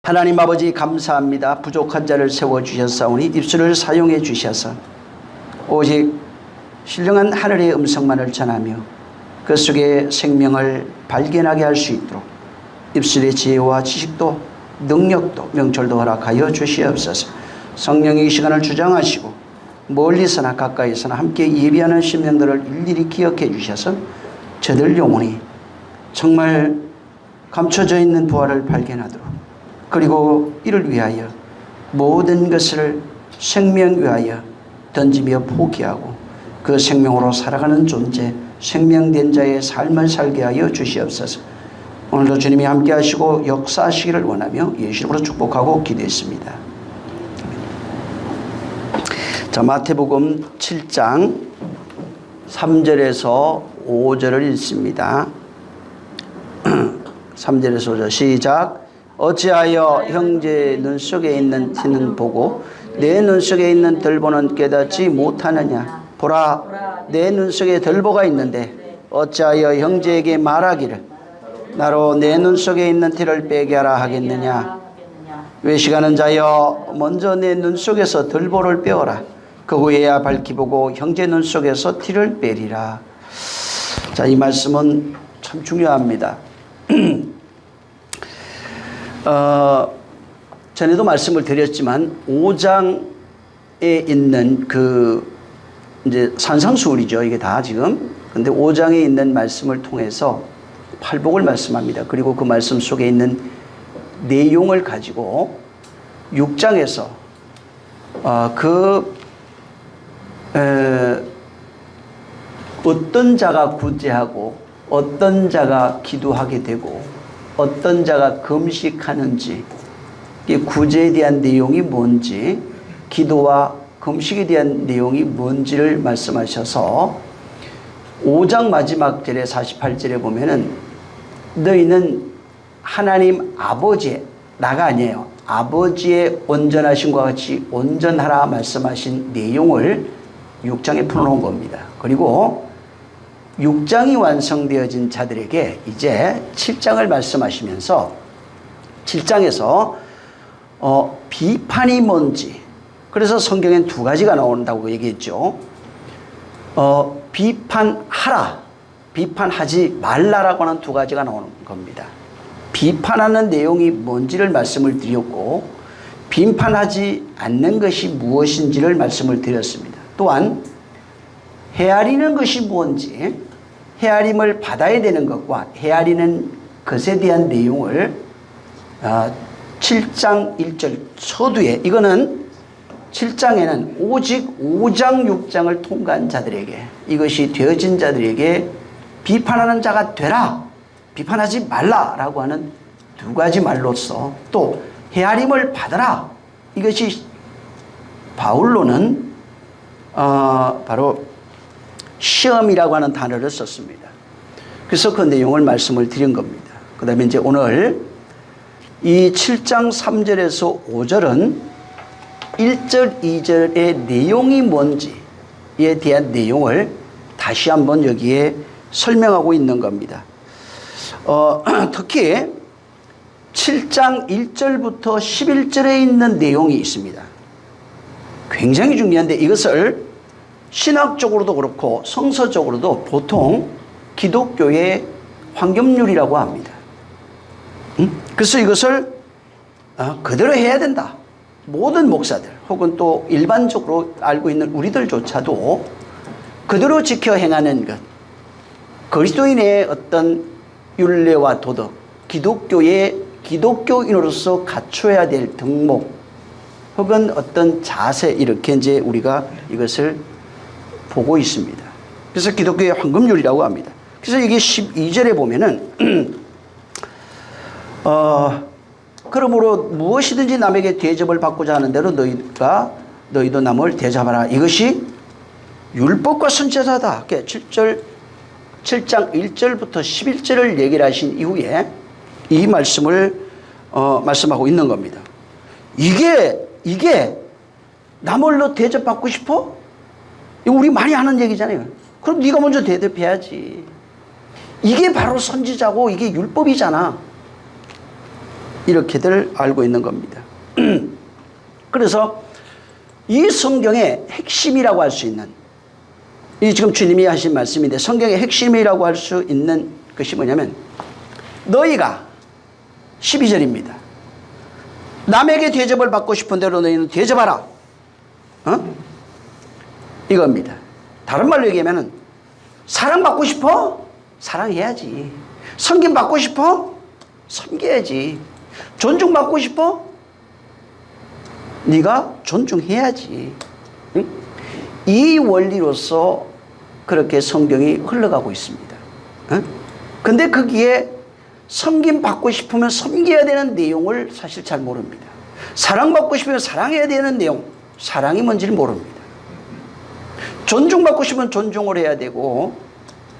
하나님 아버지 감사합니다. 부족한 자를 세워주셨사오니 입술을 사용해 주셔서 오직 신령한 하늘의 음성만을 전하며 그 속에 생명을 발견하게 할 수 있도록 입술의 지혜와 지식도 능력도 명철도 허락하여 주시옵소서. 성령의 이 시간을 주장하시고 멀리서나 가까이서나 함께 예비하는 심령들을 일일이 기억해 주셔서 저들 영혼이 정말 감춰져 있는 부활을 발견하도록, 그리고 이를 위하여 모든 것을 생명 위하여 던지며 포기하고 그 생명으로 살아가는 존재, 생명된 자의 삶을 살게 하여 주시옵소서. 오늘도 주님이 함께 하시고 역사하시기를 원하며 예수 이름으로 축복하고 기도했습니다. 자, 마태복음 7장 3절에서 5절을 읽습니다. 3절에서 5절 시작. 어찌하여 형제의 눈 속에 있는 티는 보고 내 눈 속에 있는 들보는 깨닫지 못하느냐. 보라, 내 눈 속에 들보가 있는데 어찌하여 형제에게 말하기를 나로 내 눈 속에 있는 티를 빼게 하라 하겠느냐. 외식하는 자여, 먼저 내 눈 속에서 들보를 빼어라. 그 후에야 밝히 보고 형제 눈 속에서 티를 빼리라. 자, 이 말씀은 참 중요합니다. 전에도 말씀을 드렸지만 5장에 있는 이제 산상수훈이죠. 이게 다 지금. 근데 5장에 있는 말씀을 통해서 팔복을 말씀합니다. 그리고 그 말씀 속에 있는 내용을 가지고 6장에서 어떤 자가 구제하고 어떤 자가 기도하게 되고 어떤 자가 금식하는지, 구제에 대한 내용이 뭔지, 기도와 금식에 대한 내용이 뭔지를 말씀하셔서 5장 마지막 절에 48절에 보면은 너희는 하나님 아버지의, 나가 아니에요, 아버지의 온전하심과 같이 온전하라 말씀하신 내용을 6장에 풀어놓은 겁니다. 그리고 6장이 완성되어진 자들에게 이제 7장을 말씀하시면서 7장에서 비판이 뭔지, 그래서 성경엔 두 가지가 나온다고 얘기했죠. 비판하라, 비판하지 말라라고 하는 두 가지가 나오는 겁니다. 비판하는 내용이 뭔지를 말씀을 드렸고, 비판하지 않는 것이 무엇인지를 말씀을 드렸습니다. 또한 헤아리는 것이 뭔지, 헤아림을 받아야 되는 것과 헤아리는 것에 대한 내용을 7장 1절 서두에, 이거는 7장에는 오직 5장 6장을 통과한 자들에게, 이것이 되어진 자들에게 비판하는 자가 되라, 비판하지 말라라고 하는 두 가지 말로서, 또 헤아림을 받아라, 이것이 바울로는 바로 시험이라고 하는 단어를 썼습니다. 그래서 그 내용을 말씀을 드린 겁니다. 그 다음에 이제 오늘 이 7장 3절에서 5절은 1절, 2절의 내용이 뭔지에 대한 내용을 다시 한번 여기에 설명하고 있는 겁니다. 특히 7장 1절부터 11절에 있는 내용이 있습니다. 굉장히 중요한데 이것을 신학적으로도 그렇고 성서적으로도 보통 기독교의 황금률이라고 합니다. 그래서 이것을 그대로 해야 된다. 모든 목사들 혹은 또 일반적으로 알고 있는 우리들조차도 그대로 지켜 행하는 것, 그리스도인의 어떤 율례와 도덕, 기독교인으로서 갖춰야 될 덕목 혹은 어떤 자세, 이렇게 이제 우리가 이것을 보고 있습니다. 그래서 기독교의 황금률이라고 합니다. 그래서 이게 12절에 보면은 그러므로 무엇이든지 남에게 대접을 받고자 하는 대로 너희도 남을 대접하라. 이것이 율법과 선지자다. 7장 1절부터 11절을 얘기를 하신 이후에 이 말씀을 말씀하고 있는 겁니다. 이게 남을 대접받고 싶어? 이거 우리 많이 하는 얘기잖아요. 그럼 네가 먼저 대접해야지. 이게 바로 선지자고 이게 율법이잖아. 이렇게들 알고 있는 겁니다. 그래서 이 성경의 핵심이라고 할 수 있는, 이 지금 주님이 하신 말씀인데 성경의 핵심이라고 할 수 있는 것이 뭐냐면, 너희가 12절입니다. 남에게 대접을 받고 싶은 대로 너희는 대접하라. 이겁니다. 다른 말로 얘기하면, 사랑받고 싶어? 사랑해야지. 섬김받고 싶어? 섬겨야지. 존중받고 싶어? 네가 존중해야지. 응? 이 원리로서 그렇게 성경이 흘러가고 있습니다. 근데 거기에 섬김받고 싶으면 섬겨야 되는 내용을 사실 잘 모릅니다. 사랑받고 싶으면 사랑해야 되는 내용, 사랑이 뭔지를 모릅니다. 존중받고 싶으면 존중을 해야 되고,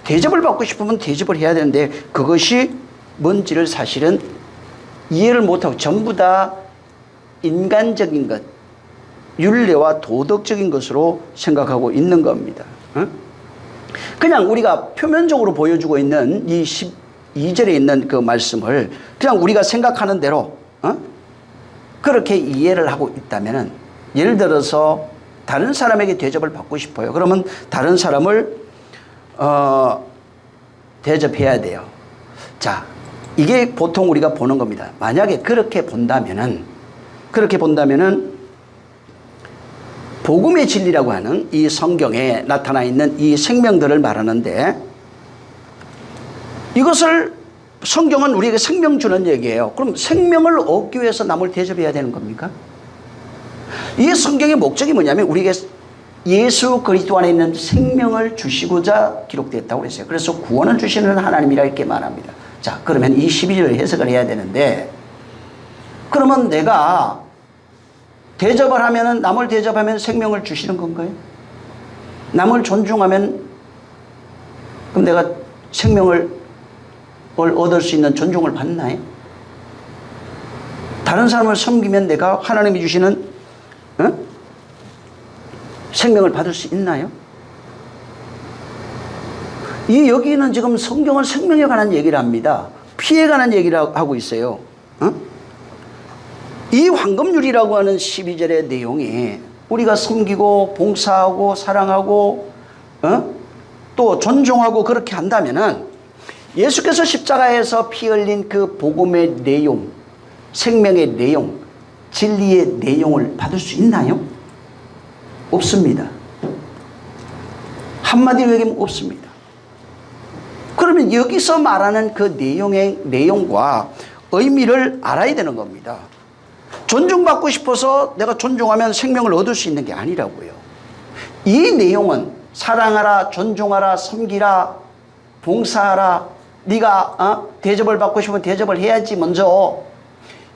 대접을 받고 싶으면 대접을 해야 되는데, 그것이 뭔지를 사실은 이해를 못하고 전부 다 인간적인 것, 윤리와 도덕적인 것으로 생각하고 있는 겁니다. 그냥 우리가 표면적으로 보여주고 있는 이 12절에 있는 그 말씀을 그냥 우리가 생각하는 대로 그렇게 이해를 하고 있다면, 예를 들어서 다른 사람에게 대접을 받고 싶어요. 그러면 다른 사람을 대접해야 돼요. 자, 이게 보통 우리가 보는 겁니다. 만약에 그렇게 본다면은 복음의 진리라고 하는 이 성경에 나타나 있는 이 생명들을 말하는데, 이것을 성경은 우리에게 생명 주는 얘기예요. 그럼 생명을 얻기 위해서 남을 대접해야 되는 겁니까? 이 성경의 목적이 뭐냐면, 우리에게 예수 그리스도 안에 있는 생명을 주시고자 기록되었다고 그랬어요. 그래서 구원을 주시는 하나님이라 이렇게 말합니다. 자, 그러면 이 12절을 해석을 해야 되는데, 그러면 내가 대접을 하면은, 남을 대접하면 생명을 주시는 건가요? 남을 존중하면 그럼 내가 생명을 얻을 수 있는 존중을 받나요? 다른 사람을 섬기면 내가 하나님이 주시는 생명을 받을 수 있나요? 여기는 지금 성경은 생명에 관한 얘기를 합니다. 피에 관한 얘기를 하고 있어요. 이 황금률이라고 하는 12절의 내용이 우리가 섬기고 봉사하고 사랑하고 또 존중하고 그렇게 한다면은, 예수께서 십자가에서 피 흘린 그 복음의 내용, 생명의 내용, 진리의 내용을 받을 수 있나요? 없습니다. 한마디로 얘기하면 없습니다. 그러면 여기서 말하는 그 내용의 내용과 의미를 알아야 되는 겁니다. 존중받고 싶어서 내가 존중하면 생명을 얻을 수 있는 게 아니라고요. 이 내용은 사랑하라, 존중하라, 섬기라, 봉사하라, 네가 대접을 받고 싶으면 대접을 해야지 먼저,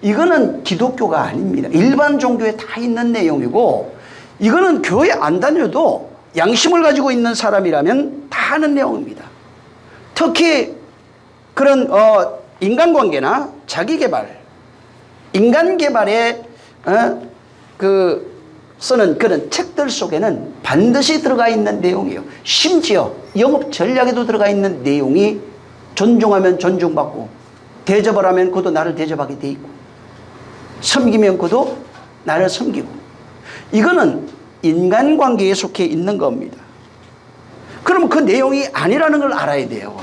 이거는 기독교가 아닙니다. 일반 종교에 다 있는 내용이고, 이거는 교회 안 다녀도 양심을 가지고 있는 사람이라면 다 하는 내용입니다. 특히 그런 인간관계나 자기개발, 인간개발에 쓰는 그런 책들 속에는 반드시 들어가 있는 내용이에요. 심지어 영업 전략에도 들어가 있는 내용이, 존중하면 존중받고, 대접을 하면 그도 나를 대접하게 돼 있고, 섬기면 그도 나를 섬기고, 이거는 인간관계에 속해 있는 겁니다. 그러면 그 내용이 아니라는 걸 알아야 돼요.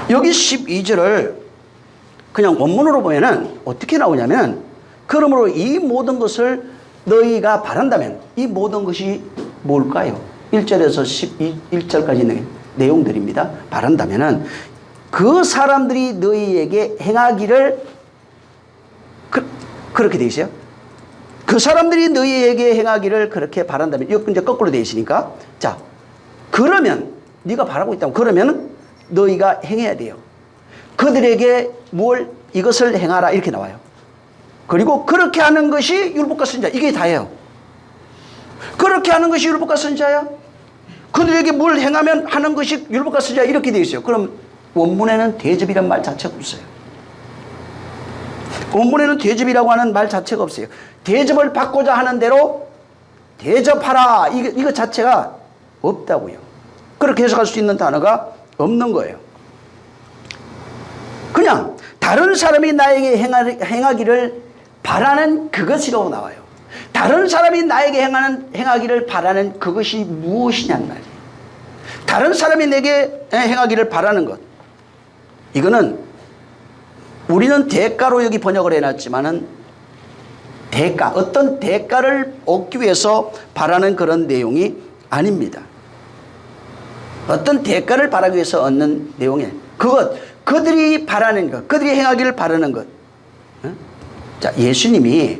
여기 12절을 그냥 원문으로 보면은 어떻게 나오냐면, 그러므로 이 모든 것을 너희가 바란다면, 이 모든 것이 뭘까요? 1절에서 11절까지 있는 내용들입니다. 바란다면은 그 사람들이 너희에게 행하기를, 그렇게 돼 있어요. 그 사람들이 너희에게 행하기를 그렇게 바란다면, 이거 이제 거꾸로 돼 있으니까, 자, 그러면 네가 바라고 있다면, 그러면 너희가 행해야 돼요. 그들에게 이것을 행하라, 이렇게 나와요. 그리고 그렇게 하는 것이 율법과 선지자, 이게 다예요. 그렇게 하는 것이 율법과 선지자야. 그들에게 뭘 행하면 하는 것이 율법과 선지자, 이렇게 되어 있어요. 그럼 원문에는 대접이란 말 자체가 없어요. 원문에는 대접이라고 하는 말 자체가 없어요. 대접을 받고자 하는 대로 대접하라, 이거 자체가 없다고요. 그렇게 해석할 수 있는 단어가 없는 거예요. 그냥 다른 사람이 나에게 행하기를 바라는 그것이라고 나와요. 다른 사람이 나에게 행하기를 바라는 그것이 무엇이냐는 말이에요. 다른 사람이 내게 행하기를 바라는 것. 이거는 우리는 대가로 여기 번역을 해놨지만은 어떤 대가를 얻기 위해서 바라는 그런 내용이 아닙니다. 어떤 대가를 바라기 위해서 얻는 내용이에요. 그들이 바라는 것, 그들이 행하기를 바라는 것. 자, 예수님이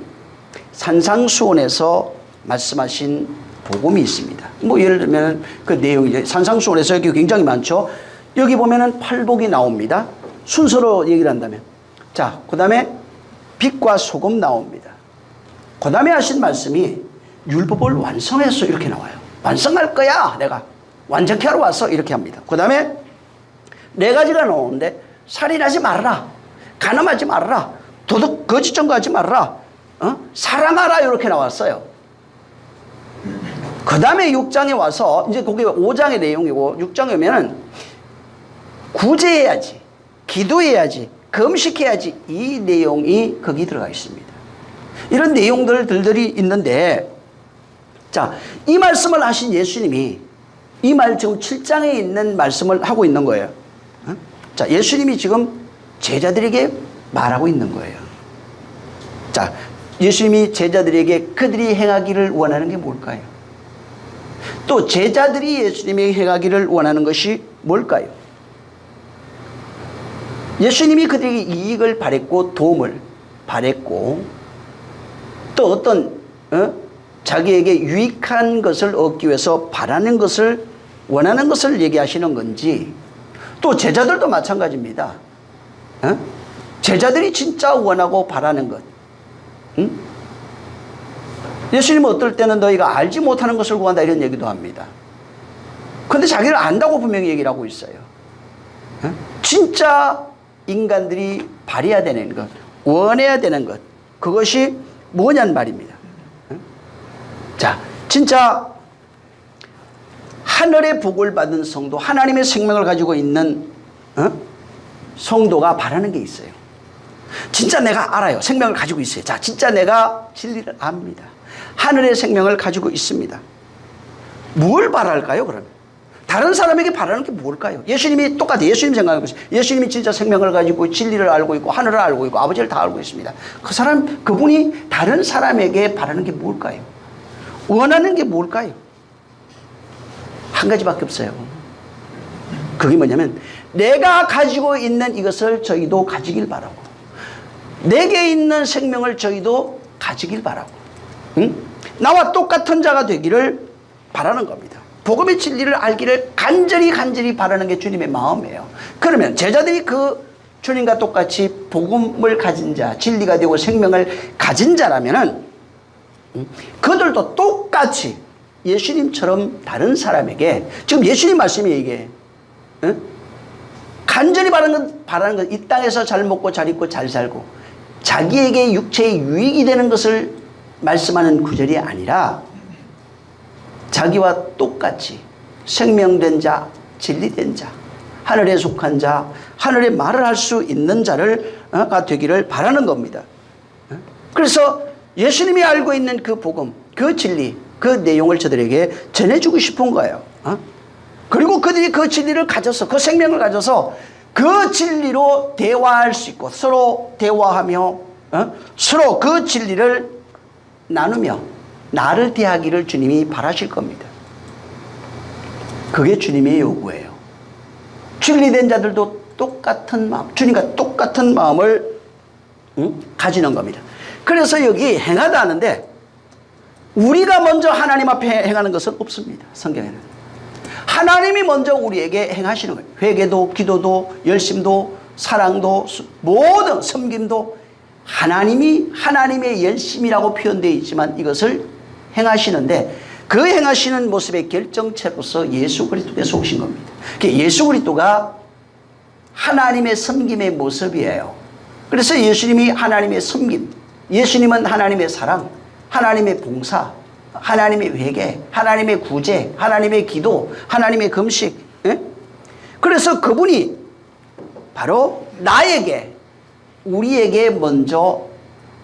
산상수훈에서 말씀하신 복음이 있습니다. 뭐 예를 들면 그 내용이 산상수훈에서 여기 굉장히 많죠. 여기 보면은 팔복이 나옵니다. 순서로 얘기를 한다면. 자, 그 다음에 빛과 소금 나옵니다. 그 다음에 하신 말씀이 율법을 완성해서 이렇게 나와요. 완성할 거야, 내가. 완전케 하러 왔어. 이렇게 합니다. 그 다음에 네 가지가 나오는데 살인하지 말아라. 간음하지 말아라. 도둑, 거짓 증거하지 말아라. 사랑하라. 이렇게 나왔어요. 그 다음에 6장에 와서 이제 그게 5장의 내용이고 6장에 오면은 구제해야지. 기도해야지. 금식해야지. 이 내용이 거기 들어가 있습니다. 이런 내용들이 있는데 자, 이 말씀을 하신 예수님이 이 말 지금 7장에 있는 말씀을 하고 있는 거예요. 자, 예수님이 지금 제자들에게 말하고 있는 거예요. 자, 예수님이 제자들에게 그들이 행하기를 원하는 게 뭘까요? 또 제자들이 예수님이 행하기를 원하는 것이 뭘까요? 예수님이 그들에게 이익을 바랬고 도움을 바랬고 또 어떤 자기에게 유익한 것을 얻기 위해서 바라는 것을 원하는 것을 얘기하시는 건지 또 제자들도 마찬가지입니다. 제자들이 진짜 원하고 바라는 것. 예수님은 어떨 때는 너희가 알지 못하는 것을 구한다 이런 얘기도 합니다. 그런데 자기를 안다고 분명히 얘기를 하고 있어요. 진짜 인간들이 바라야 되는 것, 원해야 되는 것, 그것이 뭐냐는 말입니다. 자, 진짜 하늘의 복을 받은 성도, 하나님의 생명을 가지고 있는 성도가 바라는 게 있어요. 진짜 내가 알아요. 생명을 가지고 있어요. 자, 진짜 내가 진리를 압니다. 하늘의 생명을 가지고 있습니다. 뭘 바랄까요, 그러면? 다른 사람에게 바라는 게 뭘까요? 예수님이 똑같아요. 예수님 생각해 보세요. 예수님이 진짜 생명을 가지고 진리를 알고 있고 하늘을 알고 있고 아버지를 다 알고 있습니다. 그분이 다른 사람에게 바라는 게 뭘까요? 원하는 게 뭘까요? 한 가지밖에 없어요. 그게 뭐냐면 내가 가지고 있는 이것을 저희도 가지길 바라고 내게 있는 생명을 저희도 가지길 바라고 나와 똑같은 자가 되기를 바라는 겁니다. 복음의 진리를 알기를 간절히 바라는 게 주님의 마음이에요. 그러면 제자들이 그 주님과 똑같이 복음을 가진 자, 진리가 되고 생명을 가진 자라면은 그들도 똑같이 예수님처럼 다른 사람에게 지금 예수님 말씀이 이게 간절히 바라는 것, 이 땅에서 잘 먹고 잘 입고 잘 살고 자기에게 육체의 유익이 되는 것을 말씀하는 구절이 아니라 자기와 똑같이 생명된 자, 진리된 자, 하늘에 속한 자, 하늘의 말을 할 수 있는 자가 되기를 바라는 겁니다. 그래서 예수님이 알고 있는 그 복음, 그 진리, 그 내용을 저들에게 전해주고 싶은 거예요. 그리고 그들이 그 진리를 가져서, 그 생명을 가져서 그 진리로 대화할 수 있고 서로 대화하며 서로 그 진리를 나누며 나를 대하기를 주님이 바라실 겁니다. 그게 주님의 요구예요. 진리된 자들도 똑같은 마음, 주님과 똑같은 마음을 가지는 겁니다. 그래서 여기 행하다 하는데 우리가 먼저 하나님 앞에 행하는 것은 없습니다. 성경에는. 하나님이 먼저 우리에게 행하시는 거예요. 회개도, 기도도, 열심도, 사랑도, 모든 섬김도 하나님의 열심이라고 표현되어 있지만 이것을 행하시는데 그 행하시는 모습의 결정체로서 예수 그리스도께서 오신 겁니다. 예수 그리스도가 하나님의 섬김의 모습이에요. 그래서 예수님이 하나님의 섬김, 예수님은 하나님의 사랑, 하나님의 봉사, 하나님의 회개, 하나님의 구제, 하나님의 기도, 하나님의 금식. 그래서 그분이 바로 나에게 우리에게 먼저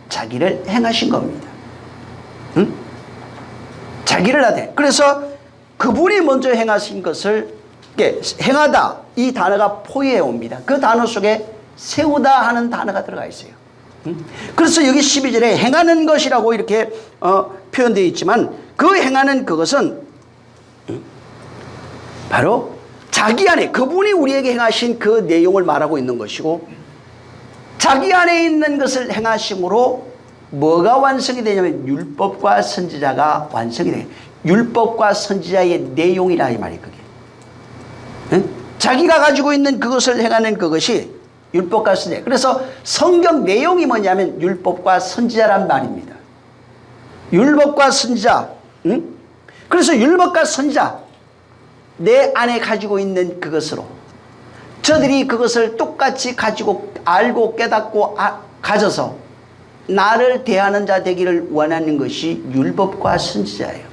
자기를 행하신 겁니다. 응? 자기를 하되. 그래서 그분이 먼저 행하신 것을 행하다 이 단어가 포위해 옵니다. 그 단어 속에 세우다 하는 단어가 들어가 있어요. 그래서 여기 12절에 행하는 것이라고 이렇게 표현되어 있지만 그 행하는 그것은 바로 자기 안에 그분이 우리에게 행하신 그 내용을 말하고 있는 것이고, 자기 안에 있는 것을 행하심으로 뭐가 완성이 되냐면 율법과 선지자가 완성이 돼요. 율법과 선지자의 내용이라 이 말이 그게. 응? 자기가 가지고 있는 그것을 행하는 그것이 율법과 선지자. 그래서 성경 내용이 뭐냐면 율법과 선지자란 말입니다. 율법과 선지자. 응? 그래서 율법과 선지자, 내 안에 가지고 있는 그것으로 저들이 그것을 똑같이 가지고 알고 깨닫고 가져서 나를 대하는 자 되기를 원하는 것이 율법과 선지자예요.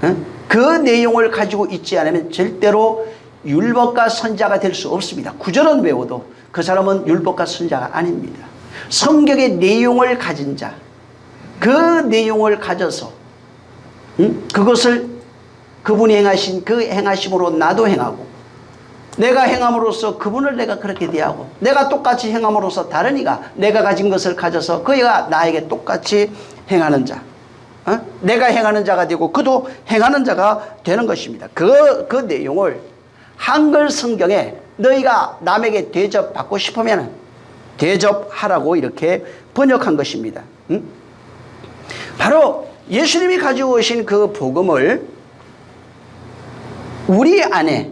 응? 그 내용을 가지고 있지 않으면 절대로 율법과 선지자가 될 수 없습니다. 구절은 외워도 그 사람은 율법과 선지자가 아닙니다. 성경의 내용을 가진 자, 그 내용을 가져서 그것을 그분이 행하신 그 행하심으로 나도 행하고, 내가 행함으로써 그분을 내가 그렇게 대하고, 내가 똑같이 행함으로써 다른 이가 내가 가진 것을 가져서 그이가 나에게 똑같이 행하는 자, 내가 행하는 자가 되고 그도 행하는 자가 되는 것입니다. 그 내용을 한글 성경에 너희가 남에게 대접받고 싶으면 대접하라고 이렇게 번역한 것입니다. 바로 예수님이 가지고 오신 그 복음을 우리 안에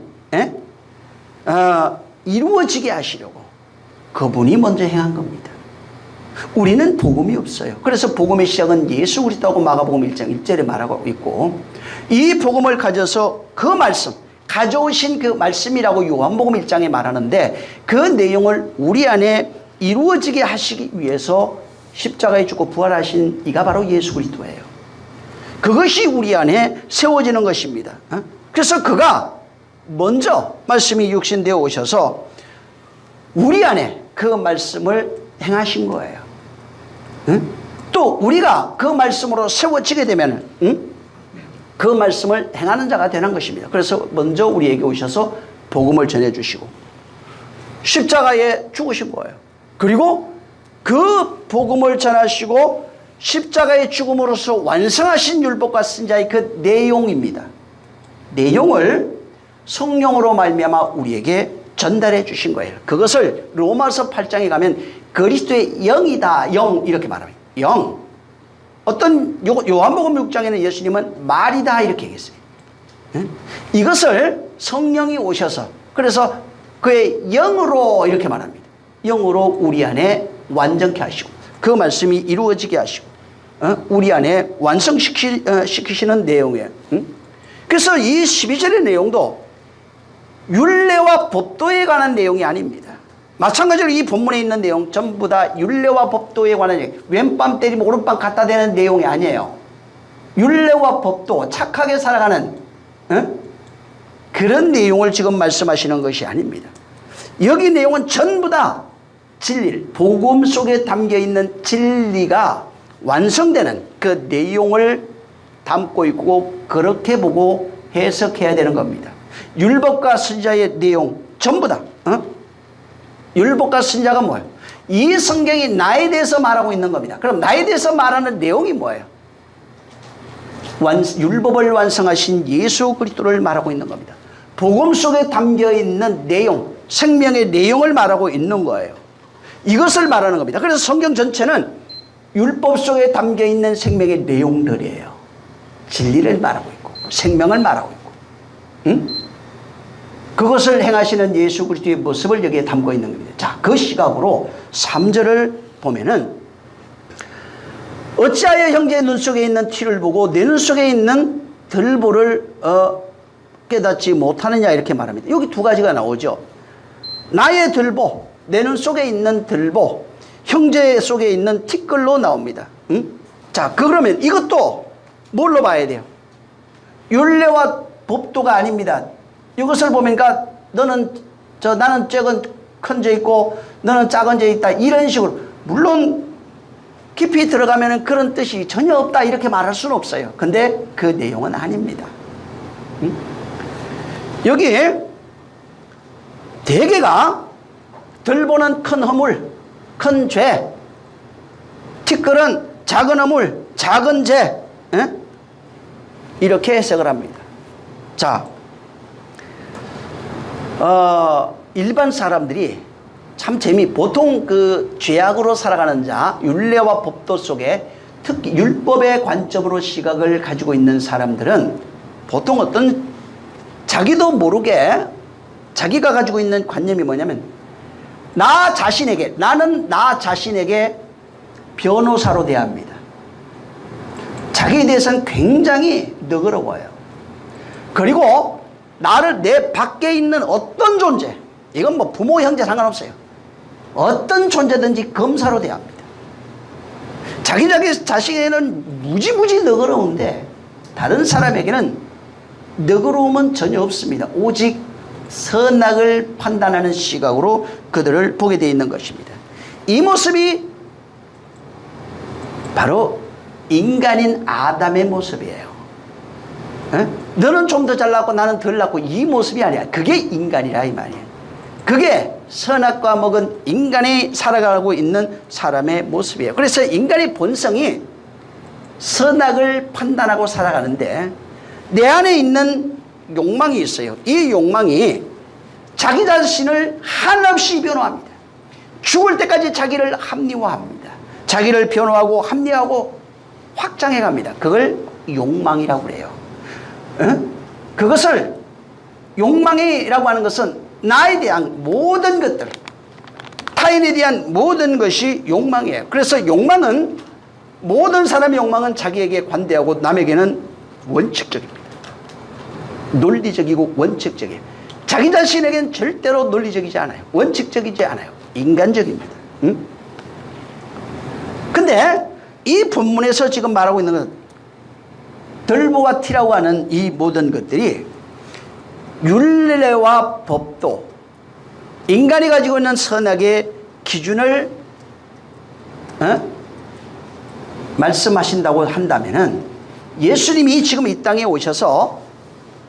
이루어지게 하시려고 그분이 먼저 행한 겁니다. 우리는 복음이 없어요. 그래서 복음의 시작은 예수 그리스도하고 마가복음 1장 1절에 말하고 있고, 이 복음을 가져서 그 말씀, 가져오신 그 말씀이라고 요한복음 1장에 말하는데, 그 내용을 우리 안에 이루어지게 하시기 위해서 십자가에 죽고 부활하신 이가 바로 예수 그리스도예요. 그것이 우리 안에 세워지는 것입니다. 그래서 그가 먼저 말씀이 육신되어 오셔서 우리 안에 그 말씀을 행하신 거예요. 또 우리가 그 말씀으로 세워지게 되면 그 말씀을 행하는 자가 되는 것입니다. 그래서 먼저 우리에게 오셔서 복음을 전해주시고 십자가에 죽으신 거예요. 그리고 그 복음을 전하시고 십자가의 죽음으로써 완성하신 율법과 선지자의 그 내용입니다. 내용을 성령으로 말미암아 우리에게 전달해 주신 거예요. 그것을 로마서 8장에 가면 그리스도의 영이다, 영 이렇게 말합니다. 영. 어떤 요한복음 6장에는 예수님은 말이다 이렇게 얘기했어요. 이것을 성령이 오셔서, 그래서 그의 영으로 이렇게 말합니다. 영으로 우리 안에 완전케 하시고 그 말씀이 이루어지게 하시고 우리 안에 완성시키시는 내용이에요. 그래서 이 12절의 내용도 율례와 법도에 관한 내용이 아닙니다. 마찬가지로 이 본문에 있는 내용 전부 다 율례와 법도에 관한 내용, 왼밤 때리면 오른밤 갖다 대는 내용이 아니에요. 율례와 법도, 착하게 살아가는 그런 내용을 지금 말씀하시는 것이 아닙니다. 여기 내용은 전부 다 진리, 복음 속에 담겨있는 진리가 완성되는 그 내용을 담고 있고 그렇게 보고 해석해야 되는 겁니다. 율법과 선지자의 내용 전부 다 율법과 선지자가 뭐예요? 이 성경이 나에 대해서 말하고 있는 겁니다. 그럼 나에 대해서 말하는 내용이 뭐예요? 율법을 완성하신 예수 그리스도를 말하고 있는 겁니다. 복음 속에 담겨있는 내용, 생명의 내용을 말하고 있는 거예요. 이것을 말하는 겁니다. 그래서 성경 전체는 율법 속에 담겨있는 생명의 내용들이에요. 진리를 말하고 있고 생명을 말하고 있고 그것을 행하시는 예수 그리스도의 모습을 여기에 담고 있는 겁니다. 자, 그 시각으로 3절을 보면은 어찌하여 형제의 눈 속에 있는 티를 보고 내 눈 속에 있는 들보를 깨닫지 못하느냐 이렇게 말합니다. 여기 두 가지가 나오죠. 나의 들보, 내 눈 속에 있는 들보, 형제 속에 있는 티끌로 나옵니다. 자, 그러면 이것도 뭘로 봐야 돼요? 율례와 법도가 아닙니다. 이것을 보니까 나는 큰 죄 있고 너는 작은 죄 있다. 이런 식으로. 물론 깊이 들어가면 그런 뜻이 전혀 없다 이렇게 말할 수는 없어요. 근데 그 내용은 아닙니다. 여기에 대개가 들보는 큰 허물, 큰 죄, 티끌은 작은 허물, 작은 죄, 이렇게 해석을 합니다. 자, 일반 사람들이 참 보통 그 죄악으로 살아가는 자, 율례와 법도 속에 특히 율법의 관점으로 시각을 가지고 있는 사람들은 보통 어떤 자기도 모르게 자기가 가지고 있는 관념이 뭐냐면 나는 나 자신에게 변호사로 대합니다. 자기에 대해서는 굉장히 너그러워요. 그리고 나를 내 밖에 있는 어떤 존재, 이건 뭐 부모, 형제 상관없어요. 어떤 존재든지 검사로 대합니다. 자기 자신에게는 무지무지 너그러운데 다른 사람에게는 너그러움은 전혀 없습니다. 오직 선악을 판단하는 시각으로 그들을 보게 되어 있는 것입니다. 이 모습이 바로 인간인 아담의 모습이에요. 너는 좀 더 잘났고 나는 덜 낫고 이 모습이 아니야. 그게 인간이라 이 말이에요. 그게 선악과 먹은 인간이 살아가고 있는 사람의 모습이에요. 그래서 인간의 본성이 선악을 판단하고 살아가는데 내 안에 있는 욕망이 있어요. 이 욕망이 자기 자신을 한없이 변호합니다. 죽을 때까지 자기를 합리화합니다. 자기를 변호하고 합리화하고 확장해 갑니다. 그걸 욕망이라고 그래요. 그것을 욕망이라고 하는 것은 나에 대한 모든 것들, 타인에 대한 모든 것이 욕망이에요. 그래서 욕망은 모든 사람의 욕망은 자기에게 관대하고 남에게는 원칙적입니다. 논리적이고 원칙적이에요. 자기 자신에게는 절대로 논리적이지 않아요. 원칙적이지 않아요. 인간적입니다. 근데 이 본문에서 지금 말하고 있는 건 들보와 티라고 하는 이 모든 것들이 율례와 법도 인간이 가지고 있는 선악의 기준을 말씀하신다고 한다면은 예수님이 지금 이 땅에 오셔서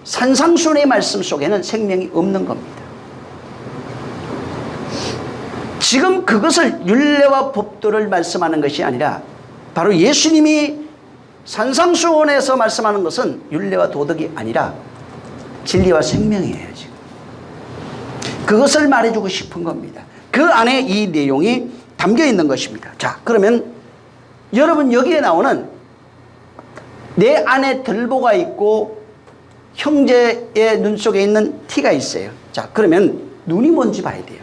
산상수훈의 말씀 속에는 생명이 없는 겁니다. 지금 그것을 율례와 법도를 말씀하는 것이 아니라 바로 예수님이 산상수훈에서 말씀하는 것은 율례와 도덕이 아니라 진리와 생명이에요. 지금 그것을 말해주고 싶은 겁니다. 그 안에 이 내용이 담겨 있는 것입니다. 자, 그러면 여러분 여기에 나오는 내 안에 들보가 있고 형제의 눈 속에 있는 티가 있어요. 자, 그러면 눈이 뭔지 봐야 돼요.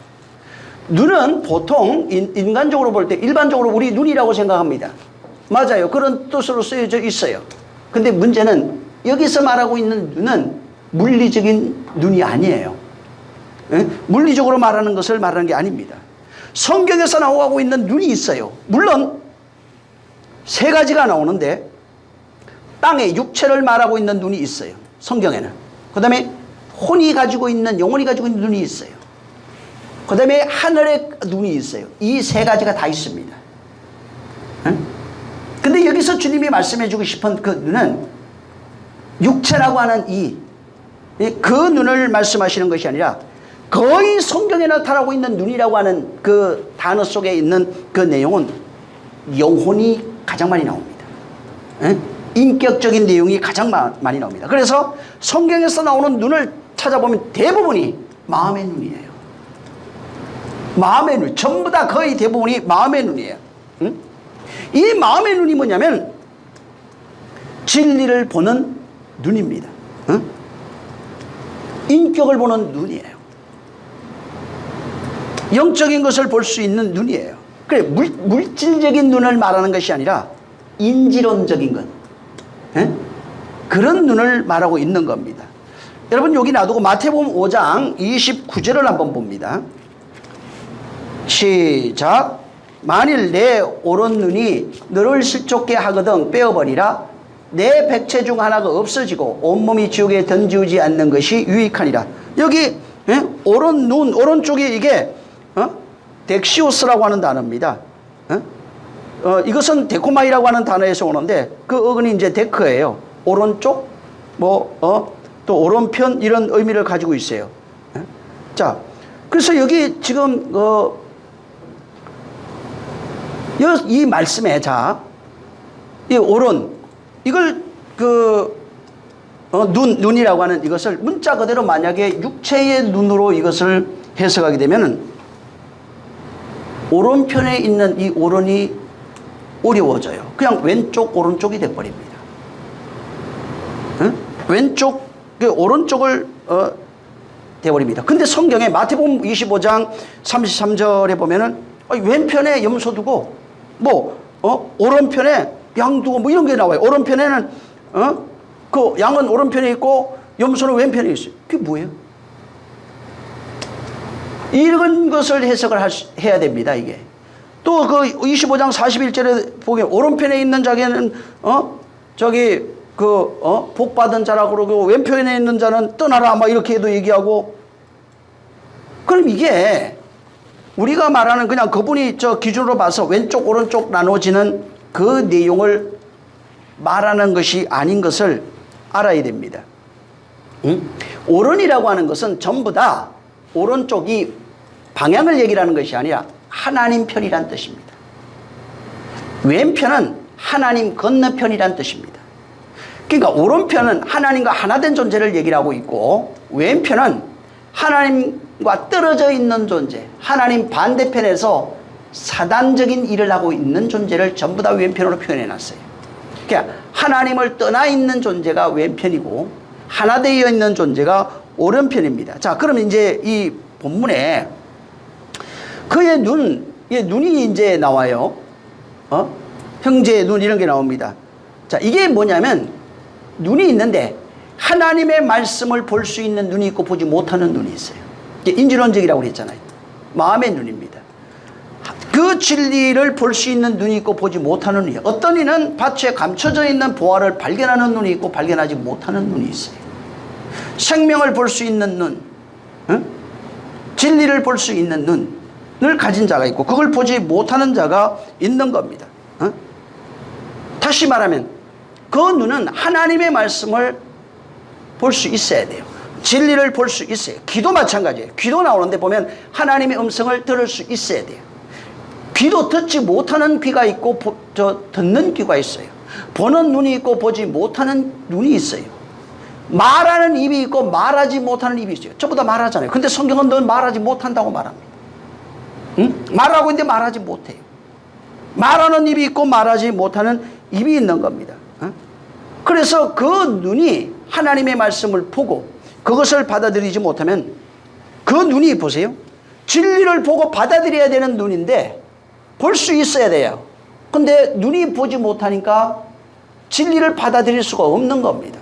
눈은 보통 인간적으로 볼 때 일반적으로 우리 눈이라고 생각합니다. 맞아요. 그런 뜻으로 쓰여져 있어요. 근데 문제는 여기서 말하고 있는 눈은 물리적인 눈이 아니에요. 물리적으로 말하는 것을 말하는 게 아닙니다. 성경에서 나오고 있는 눈이 있어요. 물론 세 가지가 나오는데 땅의 육체를 말하고 있는 눈이 있어요. 성경에는. 그 다음에 혼이 가지고 있는, 영혼이 가지고 있는 눈이 있어요. 그 다음에 하늘의 눈이 있어요. 이 세 가지가 다 있습니다. 근데 여기서 주님이 말씀해 주고 싶은 그 눈은 육체라고 하는 그 눈을 말씀하시는 것이 아니라 거의 성경에 나타나고 있는 눈이라고 하는 그 단어 속에 있는 그 내용은 영혼이 가장 많이 나옵니다. 인격적인 내용이 가장 많이 나옵니다. 그래서 성경에서 나오는 눈을 찾아보면 대부분이 마음의 눈이에요. 마음의 눈, 전부 다 거의 대부분이 마음의 눈이에요. 이 마음의 눈이 뭐냐면 진리를 보는 눈입니다. 인격을 보는 눈이에요. 영적인 것을 볼 수 있는 눈이에요. 그래, 물질적인 눈을 말하는 것이 아니라 인지론적인 것, 그런 눈을 말하고 있는 겁니다. 여러분 여기 놔두고 마태복음 5장 29절을 한번 봅니다. 시작. 만일 내 오른 눈이 너를 실족게 하거든 빼어버리라. 내 백체 중 하나가 없어지고 온몸이 지옥에 던지우지 않는 것이 유익하니라. 여기 오른 눈, 오른쪽에 이게 덱시오스라고 하는 단어입니다. 이것은 데코마이라고 하는 단어에서 오는데 그 어근이 이제 데크예요. 오른쪽, 또 오른편 이런 의미를 가지고 있어요. 자, 그래서 여기 지금 이 말씀에 이 오른 이걸 눈이라고 하는 이것을 문자 그대로 만약에 육체의 눈으로 이것을 해석하게 되면은 오른편에 있는 이 오른이 어려워져요. 그냥 왼쪽 오른쪽이 돼버립니다. 왼쪽 오른쪽을 돼버립니다. 근데 성경에 마태복음 25장 33절에 보면은 왼편에 염소 두고 오른편에 양 두고 이런 게 나와요. 오른편에는 그 양은 오른편에 있고 염소는 왼편에 있어요. 그게 뭐예요? 이런 것을 해석을 해야 됩니다. 이게 또 그 25장 41절에 보면 오른편에 있는 자에게는 복 받은 자라고 그러고 왼편에 있는 자는 떠나라 막 이렇게도 얘기하고. 그럼 이게 우리가 말하는 그냥 그분이 기준으로 봐서 왼쪽 오른쪽 나눠지는 그 내용을 말하는 것이 아닌 것을 알아야 됩니다. 오른이라고 하는 것은 전부 다 오른쪽이 방향을 얘기하는 것이 아니라 하나님 편이란 뜻입니다. 왼편은 하나님 건너편이란 뜻입니다. 그러니까 오른편은 하나님과 하나된 존재를 얘기를 하고 있고 왼편은 하나님과 떨어져 있는 존재, 하나님 반대편에서 사단적인 일을 하고 있는 존재를 전부 다 왼편으로 표현해 놨어요. 그러니까 하나님을 떠나 있는 존재가 왼편이고 하나 되어 있는 존재가 오른편입니다. 자, 그럼 이제 이 본문에 그의 눈이 이제 나와요. 형제의 눈 이런 게 나옵니다. 자, 이게 뭐냐면 눈이 있는데 하나님의 말씀을 볼 수 있는 눈이 있고 보지 못하는 눈이 있어요. 이게 인지론적이라고 그랬잖아요. 마음의 눈입니다. 그 진리를 볼 수 있는 눈이 있고 보지 못하는 눈이에요. 어떤 이는 밭에 감춰져 있는 보화를 발견하는 눈이 있고 발견하지 못하는 눈이 있어요. 생명을 볼 수 있는 눈, 진리를 볼 수 있는 눈을 가진 자가 있고 그걸 보지 못하는 자가 있는 겁니다. 다시 말하면 그 눈은 하나님의 말씀을 볼 수 있어야 돼요. 진리를 볼 수 있어요. 귀도 마찬가지예요. 귀도 나오는데 보면 하나님의 음성을 들을 수 있어야 돼요. 귀도 듣지 못하는 귀가 있고 듣는 귀가 있어요. 보는 눈이 있고 보지 못하는 눈이 있어요. 말하는 입이 있고 말하지 못하는 입이 있어요. 전부 다 말하잖아요. 근데 성경은 넌 말하지 못한다고 말합니다. 말하고 있는데 말하지 못해요. 말하는 입이 있고 말하지 못하는 입이 있는 겁니다. 그래서 그 눈이 하나님의 말씀을 보고 그것을 받아들이지 못하면 그 눈이 보세요. 진리를 보고 받아들여야 되는 눈인데 볼 수 있어야 돼요. 근데 눈이 보지 못하니까 진리를 받아들일 수가 없는 겁니다.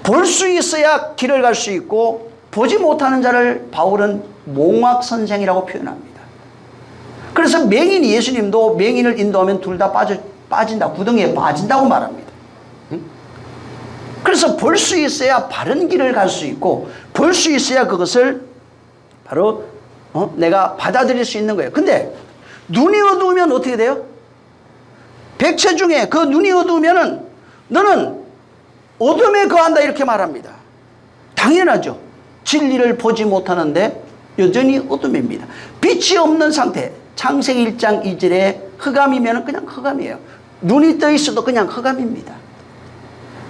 볼 수 있어야 길을 갈 수 있고 보지 못하는 자를 바울은 몽학선생이라고 표현합니다. 그래서 맹인 예수님도 맹인을 인도하면 둘 다 빠진다. 구덩이에 빠진다고 말합니다. 그래서 볼 수 있어야 바른 길을 갈 수 있고 볼 수 있어야 그것을 바로 내가 받아들일 수 있는 거예요. 근데 눈이 어두우면 어떻게 돼요? 백체 중에 그 눈이 어두우면은 너는 어둠에 거한다 이렇게 말합니다. 당연하죠. 진리를 보지 못하는데 여전히 어둠입니다. 빛이 없는 상태. 창세기 1장 2절에 흑암이면 그냥 흑암이에요. 눈이 떠 있어도 그냥 흑암입니다.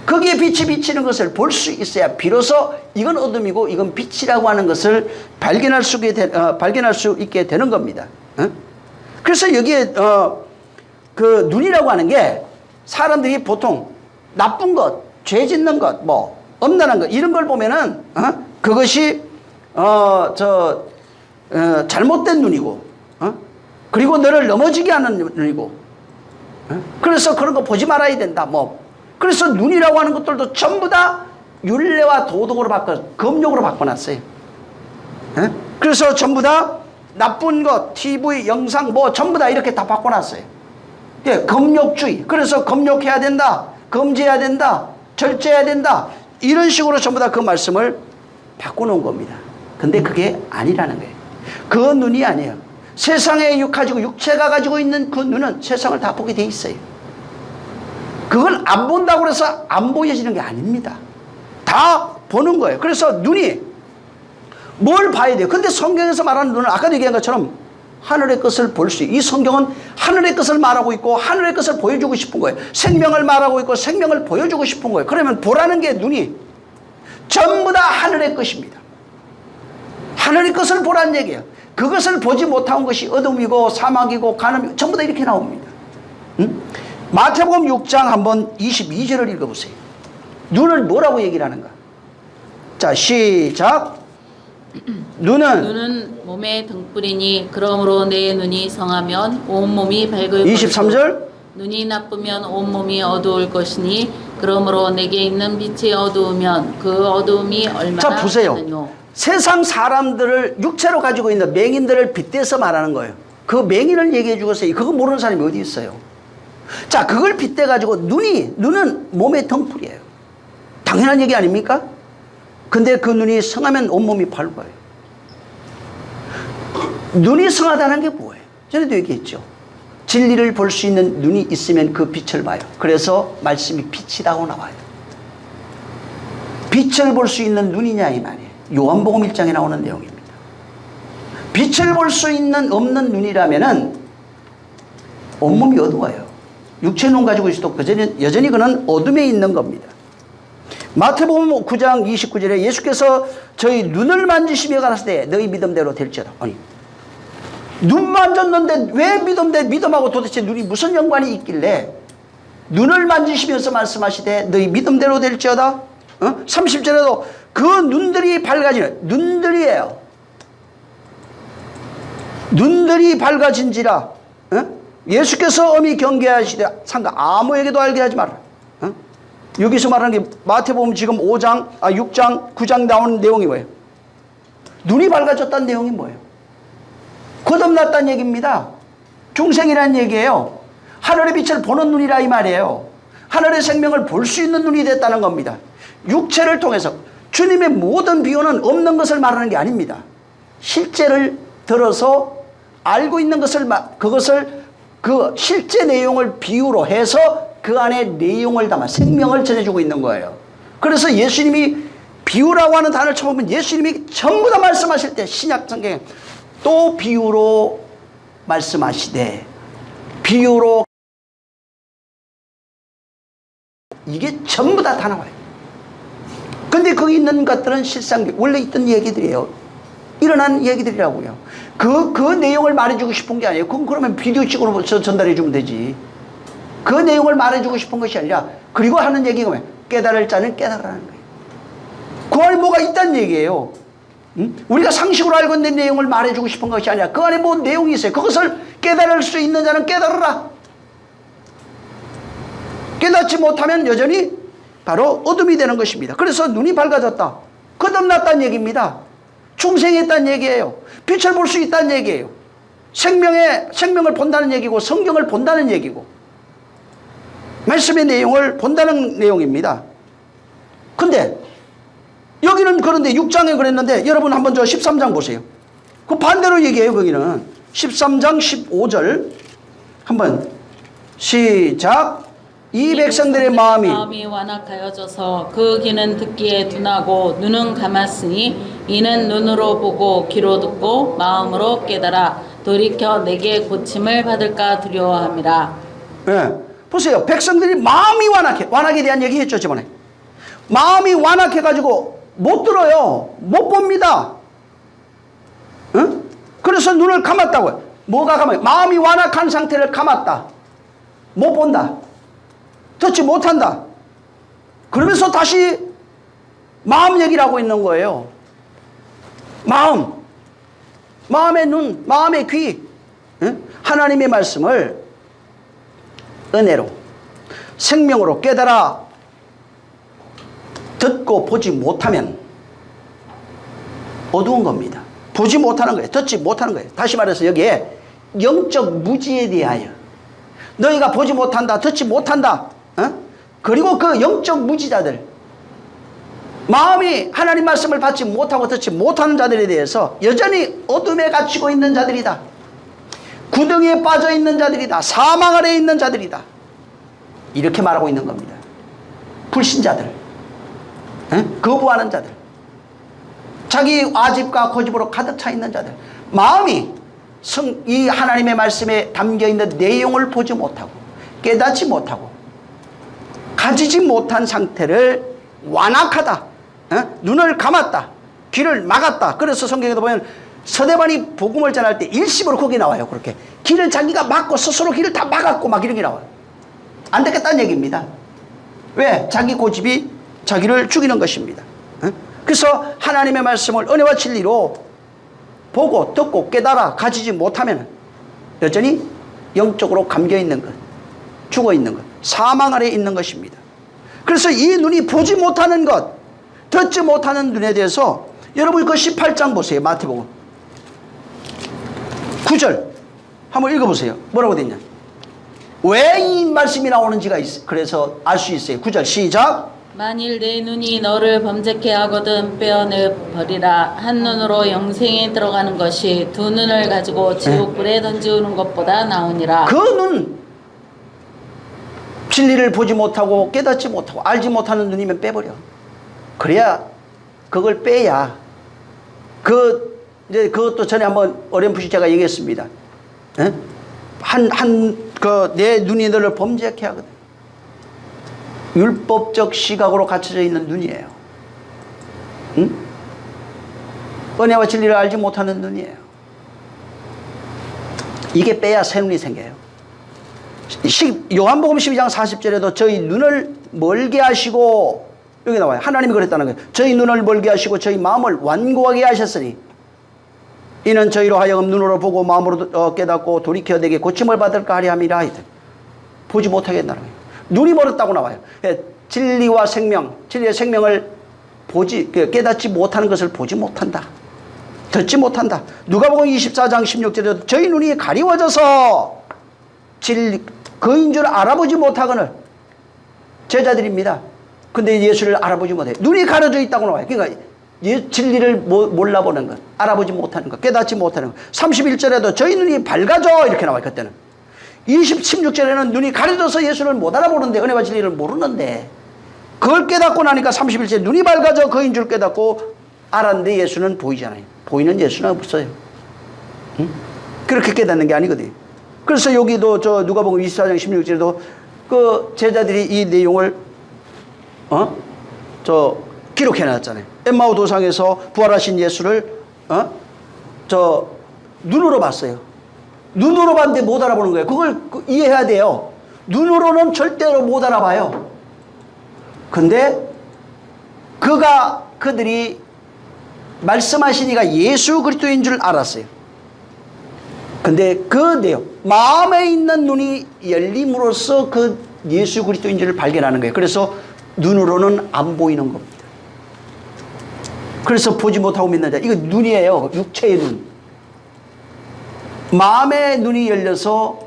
거기에 빛이 비치는 것을 볼 수 있어야 비로소 이건 어둠이고 이건 빛이라고 하는 것을 발견할 수 있게 되는 겁니다. 그래서 여기에 그 눈이라고 하는 게 사람들이 보통 나쁜 것, 죄 짓는 것, 엄란한 것 이런 걸 보면은 그것이 잘못된 눈이고 그리고 너를 넘어지게 하는 눈이고 그래서 그런 거 보지 말아야 된다. 그래서 눈이라고 하는 것들도 전부 다 율례와 도덕으로 금욕으로 바꿔놨어요. 그래서 전부 다 나쁜 것, TV, 영상 전부 다 이렇게 다 바꿔놨어요. 예, 금욕주의. 그래서 금욕해야 된다. 금지해야 된다. 절제해야 된다. 이런 식으로 전부 다 그 말씀을 바꿔놓은 겁니다. 근데 그게 아니라는 거예요. 그 눈이 아니에요. 세상에 가지고 육체가 가지고 있는 그 눈은 세상을 다 보게 돼 있어요. 그걸 안 본다고 해서 안 보여지는 게 아닙니다. 다 보는 거예요. 그래서 눈이 뭘 봐야 돼요? 근데 성경에서 말하는 눈은 아까 얘기한 것처럼 하늘의 것을 볼 수 있어요. 이 성경은 하늘의 것을 말하고 있고 하늘의 것을 보여주고 싶은 거예요. 생명을 말하고 있고 생명을 보여주고 싶은 거예요. 그러면 보라는 게 눈이 전부 다 하늘의 것입니다. 하늘의 것을 보라는 얘기예요. 그것을 보지 못한 것이 어둠이고 사막이고 간음이고 전부 다 이렇게 나옵니다. 응? 마태복음 6장 한번 22절을 읽어보세요. 눈을 뭐라고 얘기를 하는가? 자, 시작. 눈은 몸의 등불이니 그러므로 내 눈이 성하면 온몸이 밝을 23절. 눈이 나쁘면 온몸이 어두울 것이니 그러므로 내게 있는 빛이 어두우면 그 어두움이 얼마나 자, 보세요. 크느뇨. 세상 사람들을 육체로 가지고 있는 맹인들을 빗대서 말하는 거예요. 그 맹인을 얘기해 주겠어요. 그거 모르는 사람이 어디 있어요? 자, 그걸 빗대 가지고 눈은 몸의 등불이에요. 당연한 얘기 아닙니까? 근데 그 눈이 성하면 온몸이 밝아요. 눈이 성하다는 게 뭐예요? 전에도 얘기했죠. 진리를 볼 수 있는 눈이 있으면 그 빛을 봐요. 그래서 말씀이 빛이라고 나와요. 빛을 볼 수 있는 눈이냐 이 말이에요. 요한복음 1장에 나오는 내용입니다. 빛을 볼 수 있는 없는 눈이라면은 온몸이 어두워요. 육체 눈 가지고 있어도 여전히 그는 어둠에 있는 겁니다. 마태복음 9장 29절에 예수께서 저희 눈을 만지시며 가라사대 너희 믿음대로 될지어다. 아니, 눈 만졌는데 왜 믿음하고 도대체 눈이 무슨 연관이 있길래 눈을 만지시면서 말씀하시되 너희 믿음대로 될지어다. 30절에도 그 눈들이 밝아지는 눈들이에요. 눈들이 밝아진지라. 예수께서 엄히 경계하시되 상가 아무에게도 알게 하지 마라. 여기서 말하는 게 마태복음 지금 6장 9장 나오는 내용이 뭐예요? 눈이 밝아졌다는 내용이 뭐예요? 거듭났다는 얘기입니다. 중생이라는 얘기예요. 하늘의 빛을 보는 눈이라 이 말이에요. 하늘의 생명을 볼 수 있는 눈이 됐다는 겁니다. 육체를 통해서 주님의 모든 비유는 없는 것을 말하는 게 아닙니다. 실제를 들어서 알고 있는 것을 그것을 그 실제 내용을 비유로 해서 그 안에 내용을 담아 생명을 전해주고 있는 거예요. 그래서 예수님이 비유라고 하는 단어를 쳐보면 예수님이 전부 다 말씀하실 때 신약 성경에 또 비유로 말씀하시되 비유로 이게 전부 다 나와요. 근데 거기 있는 것들은 실상 원래 있던 얘기들이에요. 일어난 얘기들이라고요. 그 내용을 말해주고 싶은 게 아니에요. 그러면 비디오 찍어서 전달해주면 되지. 그 내용을 말해주고 싶은 것이 아니라 그리고 하는 얘기가 뭐예요? 깨달을 자는 깨달으라는 거예요. 그 안에 뭐가 있다는 얘기예요. 우리가 상식으로 알고 있는 내용을 말해주고 싶은 것이 아니라 그 안에 뭐 내용이 있어요. 그것을 깨달을 수 있는 자는 깨달으라. 깨닫지 못하면 여전히 바로 어둠이 되는 것입니다. 그래서 눈이 밝아졌다. 거듭났다는 얘기입니다. 중생했다는 얘기예요. 빛을 볼 수 있다는 얘기예요. 생명을 본다는 얘기고 성경을 본다는 얘기고 말씀의 내용을 본다는 내용입니다. 근데 여기는 그런데 6장에 그랬는데 여러분 한번 저 13장 보세요. 그 반대로 얘기해요. 거기는 13장 15절 한번 시작. 이 백성들의 마음이 완악하여져서 그 귀는 듣기에 둔하고 눈은 감았으니 이는 눈으로 보고 귀로 듣고 마음으로 깨달아 돌이켜 내게 고침을 받을까 두려워함이라. 네. 보세요. 백성들이 마음이 완악해. 완악에 대한 얘기 했죠 저번에. 마음이 완악해가지고 못 들어요. 못 봅니다. 응? 그래서 눈을 감았다고요. 뭐가 감아요? 마음이 완악한 상태를 감았다. 못 본다. 듣지 못한다. 그러면서 다시 마음 얘기를 하고 있는 거예요. 마음의 눈, 마음의 귀. 응? 하나님의 말씀을 은혜로 생명으로 깨달아 듣고 보지 못하면 어두운 겁니다. 보지 못하는 거예요. 듣지 못하는 거예요. 다시 말해서 여기에 영적 무지에 대하여 너희가 보지 못한다, 듣지 못한다. 그리고 그 영적 무지자들 마음이 하나님 말씀을 받지 못하고 듣지 못하는 자들에 대해서 여전히 어둠에 갇히고 있는 자들이다. 구덩이에 빠져 있는 자들이다. 사망 아래에 있는 자들이다. 이렇게 말하고 있는 겁니다. 불신자들, 거부하는 자들, 자기 아집과 고집으로 가득 차 있는 자들, 마음이 이 하나님의 말씀에 담겨 있는 내용을 보지 못하고 깨닫지 못하고 가지지 못한 상태를 완악하다, 눈을 감았다, 귀를 막았다. 그래서 성경에도 보면 서대반이 복음을 전할 때 일심으로 거기 나와요. 그렇게 길을 자기가 막고 스스로 길을 다 막았고 막 이런 게 나와요. 안 되겠다는 얘기입니다. 왜? 자기 고집이 자기를 죽이는 것입니다. 그래서 하나님의 말씀을 은혜와 진리로 보고 듣고 깨달아 가지지 못하면 여전히 영적으로 감겨있는 것, 죽어있는 것, 사망 아래에 있는 것입니다. 그래서 이 눈이 보지 못하는 것, 듣지 못하는 눈에 대해서 여러분 그 18장 보세요. 마태복음 9절 한번 읽어보세요. 뭐라고 되냐? 왜 이 말씀이 나오는지가 그래서 알 수 있어요. 9절 시작. 만일 내 눈이 너를 범죄케 하거든 빼어내 버리라. 한 눈으로 영생에 들어가는 것이 두 눈을 가지고 지옥불에 던지우는 것보다 나으니라. 그 눈, 진리를 보지 못하고 깨닫지 못하고 알지 못하는 눈이면 빼버려. 그래야 그걸 빼야 이제 그것도 전에 한번 어렴풋이 제가 얘기했습니다. 내 눈이 너를 범죄케 하거든. 율법적 시각으로 갖춰져 있는 눈이에요. 응? 은혜와 진리를 알지 못하는 눈이에요. 이게 빼야 새 눈이 생겨요. 요한복음 12장 40절에도 저희 눈을 멀게 하시고, 여기 나와요. 하나님이 그랬다는 거예요. 저희 눈을 멀게 하시고 저희 마음을 완고하게 하셨으니 이는 저희로 하여금 눈으로 보고 마음으로 깨닫고 돌이켜 내게 고침을 받을까 하리 함이라 하여튼 보지 못하게 한다는 거예요. 눈이 멀었다고 나와요. 진리와 생명, 진리의 생명을 깨닫지 못하는 것을 보지 못한다. 듣지 못한다. 누가복음 24장 16절에도 저희 눈이 가리워져서 그인 줄 알아보지 못하거늘 제자들입니다. 근데 예수를 알아보지 못해. 눈이 가려져 있다고 나와요. 그러니까 진리를 몰라보는 것, 알아보지 못하는 것, 깨닫지 못하는 것. 31절에도 저희 눈이 밝아져 이렇게 나와요. 그때는 16절에는 눈이 가려져서 예수를 못 알아보는데, 은혜와 진리를 모르는데 그걸 깨닫고 나니까 31절에 눈이 밝아져 그인 줄 깨닫고 알았는데 예수는 보이잖아요. 보이는 예수는 없어요. 응? 그렇게 깨닫는 게 아니거든요. 그래서 여기도 저 누가복음 24장 16절에도 그 제자들이 이 내용을 기록해 놨잖아요. 엠마오 도상에서 부활하신 예수를 눈으로 봤어요. 눈으로 봤는데 못 알아보는 거예요. 그걸 이해해야 돼요. 눈으로는 절대로 못 알아봐요. 근데 그들이 말씀하신 이가 예수 그리스도인 줄 알았어요. 근데 그 내용, 마음에 있는 눈이 열림으로써 그 예수 그리스도인 줄을 발견하는 거예요. 그래서 눈으로는 안 보이는 겁니다. 그래서 보지 못하고 믿는 자, 이거 눈이에요. 육체의 눈. 마음의 눈이 열려서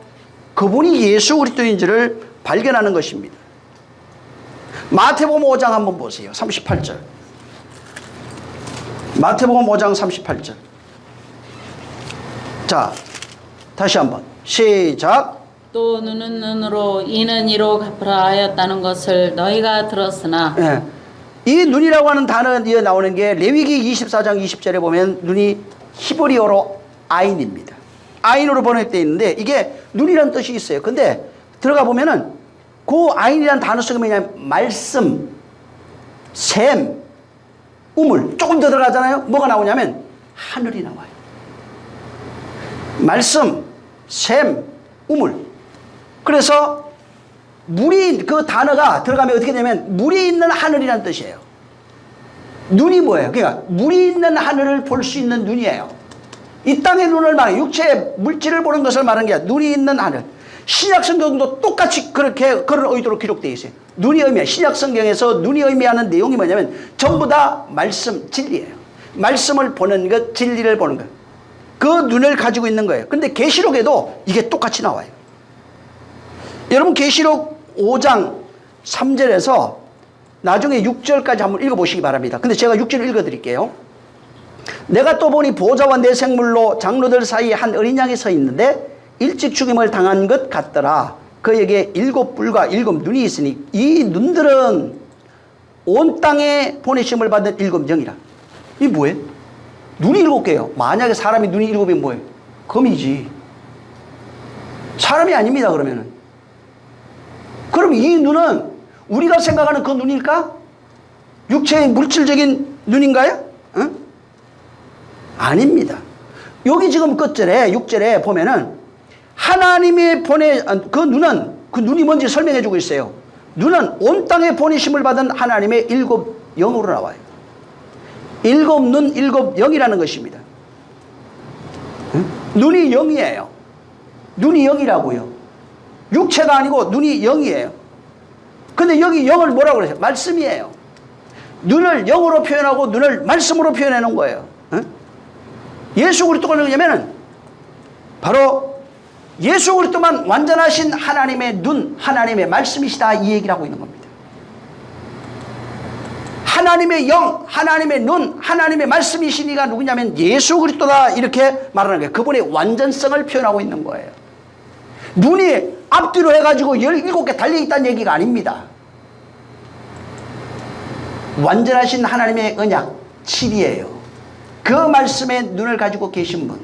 그분이 예수 그리스도인지를 발견하는 것입니다. 마태복음 5장 한번 보세요. 38절. 마태복음 5장 38절. 자, 다시 한번 시작. 또 눈은 눈으로 이는 이로 갚으라 하였다는 것을 너희가 들었으나. 네. 이 눈이라고 하는 단어에 나오는 게 레위기 24장 20절에 보면 눈이 히브리어로 아인입니다. 아인으로 번역되어 있는데 이게 눈이라는 뜻이 있어요. 근데 들어가 보면은 그 아인이라는 단어 속에 뭐냐면 말씀, 샘, 우물. 조금 더 들어가잖아요. 뭐가 나오냐면 하늘이 나와요. 말씀, 샘, 우물. 그래서 물이, 그 단어가 들어가면 어떻게 되냐면 물이 있는 하늘이라는 뜻이에요. 눈이 뭐예요? 그러니까 물이 있는 하늘을 볼 수 있는 눈이에요. 이 땅의 눈을 말해, 육체의 물질을 보는 것을 말하는 게 아니라 눈이 있는 하늘. 신약성경도 똑같이 그렇게 그런 의도로 기록되어 있어요. 눈이 의미해. 신약성경에서 눈이 의미하는 내용이 뭐냐면 전부 다 말씀, 진리예요. 말씀을 보는 것, 진리를 보는 것. 그 눈을 가지고 있는 거예요. 근데 계시록에도 이게 똑같이 나와요. 여러분 계시록 5장 3절에서 나중에 6절까지 한번 읽어보시기 바랍니다. 근데 제가 6절 읽어드릴게요. 내가 또 보니 보좌와 내생물로 장로들 사이에 한 어린 양이 서 있는데 일찍 죽임을 당한 것 같더라. 그에게 7뿔과 7눈이 있으니 이 눈들은 온 땅에 보내심을 받은 7영이라. 이게 뭐예요? 눈이 7개예요. 만약에 사람이 눈이 7이면 뭐예요? 검이지. 사람이 아닙니다, 그러면은. 그럼 이 눈은 우리가 생각하는 그 눈일까? 육체의 물질적인 눈인가요? 응? 아닙니다. 여기 지금 끝절에 6절에 보면은 하나님의 그 눈이 뭔지 설명해 주고 있어요. 눈은 온 땅에 보내심을 받은 하나님의 7영으로 나와요. 7눈 7영이라는 것입니다. 응? 눈이 0이에요. 눈이 0이라고요. 육체가 아니고 눈이 0이에요. 근데 여기 0을 뭐라고 그러세요? 말씀이에요. 눈을 0으로 표현하고 눈을 말씀으로 표현해 놓은 거예요. 응? 예수 그리스도가 누구냐면은 바로 예수 그리스도만 완전하신 하나님의 눈, 하나님의 말씀이시다, 이 얘기를 하고 있는 겁니다. 하나님의 영, 하나님의 눈, 하나님의 말씀이신 이가 누구냐면 예수 그리스도다, 이렇게 말하는 거예요. 그분의 완전성을 표현하고 있는 거예요. 눈이 앞뒤로 해가지고 17개 달려있다는 얘기가 아닙니다. 완전하신 하나님의 언약 7이에요. 그 말씀의 눈을 가지고 계신 분,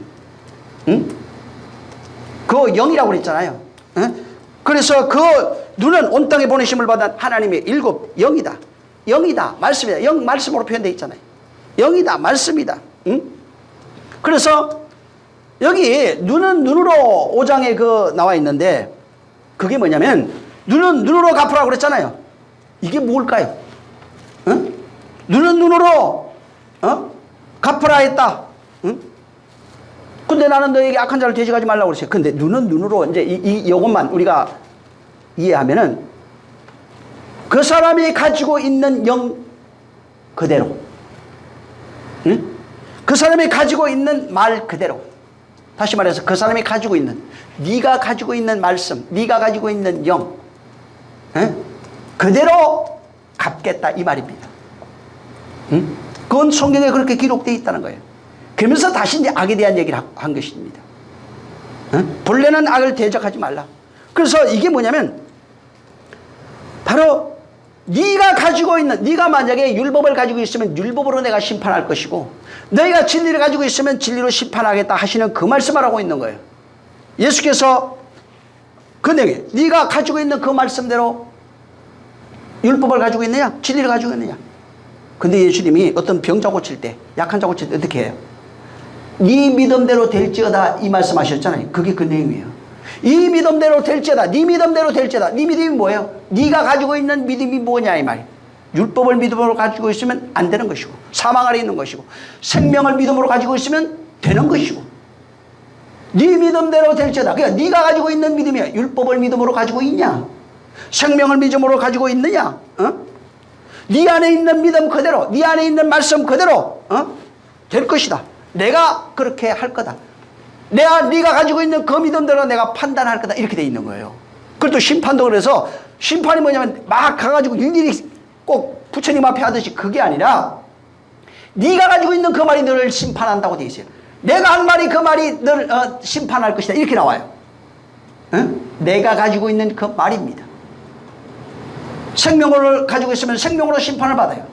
응? 그 영이라고 그랬잖아요. 응? 그래서 그 눈은 온 땅에 보내심을 받은 하나님의 7영이다. 영이다, 말씀이다. 영, 말씀으로 표현되어 있잖아요. 영이다, 말씀이다. 응? 그래서 여기 눈은 눈으로 5장에 그 나와 있는데 그게 뭐냐면 눈은 눈으로 갚으라고 그랬잖아요. 이게 뭘까요? 응? 눈은 눈으로 갚으라 했다. 응? 근데 나는 너에게 악한 자를 대적하지 말라고 그랬어요. 근데 눈은 눈으로 이제 이것만 우리가 이해하면은 그 사람이 가지고 있는 영 그대로, 응? 그 사람이 가지고 있는 말 그대로, 다시 말해서 그 사람이 가지고 있는, 네가 가지고 있는 말씀, 네가 가지고 있는 영, 응? 그대로 갚겠다, 이 말입니다. 응? 그건 성경에 그렇게 기록되어 있다는 거예요. 그러면서 다시 이제 악에 대한 얘기를 한 것입니다. 응? 본래는 악을 대적하지 말라. 그래서 이게 뭐냐면 바로 네가 가지고 있는, 네가 만약에 율법을 가지고 있으면 율법으로 내가 심판할 것이고 너희가 진리를 가지고 있으면 진리로 심판하겠다 하시는 그 말씀을 하고 있는 거예요. 예수께서 그 내게 네가 가지고 있는 그 말씀대로 율법을 가지고 있느냐, 진리를 가지고 있느냐. 근데 예수님이 어떤 병자 고칠 때, 약한 자 고칠 때 어떻게 해요? 네 믿음대로 될지어다, 이 말씀하셨잖아요. 그게 그 내용이에요. 이 믿음대로 될지어다, 네 믿음대로 될지어다. 네 믿음이 뭐예요? 네가 가지고 있는 믿음이 뭐냐, 이 말이에요. 율법을 믿음으로 가지고 있으면 안 되는 것이고 사망 아래 있는 것이고, 생명을 믿음으로 가지고 있으면 되는 것이고, 네 믿음대로 될지어다. 그러니까 네가 가지고 있는 믿음이야. 율법을 믿음으로 가지고 있냐, 생명을 믿음으로 가지고 있느냐, 네 안에 있는 믿음 그대로, 네 안에 있는 말씀 그대로 될 것이다. 내가 그렇게 할 거다. 네가 가지고 있는 그 믿음대로 내가 판단할 거다, 이렇게 돼 있는 거예요. 그리고 또 심판도 그래서, 심판이 뭐냐면 막 가가지고 일일이 꼭 부처님 앞에 하듯이 그게 아니라 네가 가지고 있는 그 말이 너를 심판한다고 돼 있어요. 내가 한 말이 그 말이 너를 심판할 것이다, 이렇게 나와요. 내가 가지고 있는 그 말입니다. 생명을 가지고 있으면 생명으로 심판을 받아요.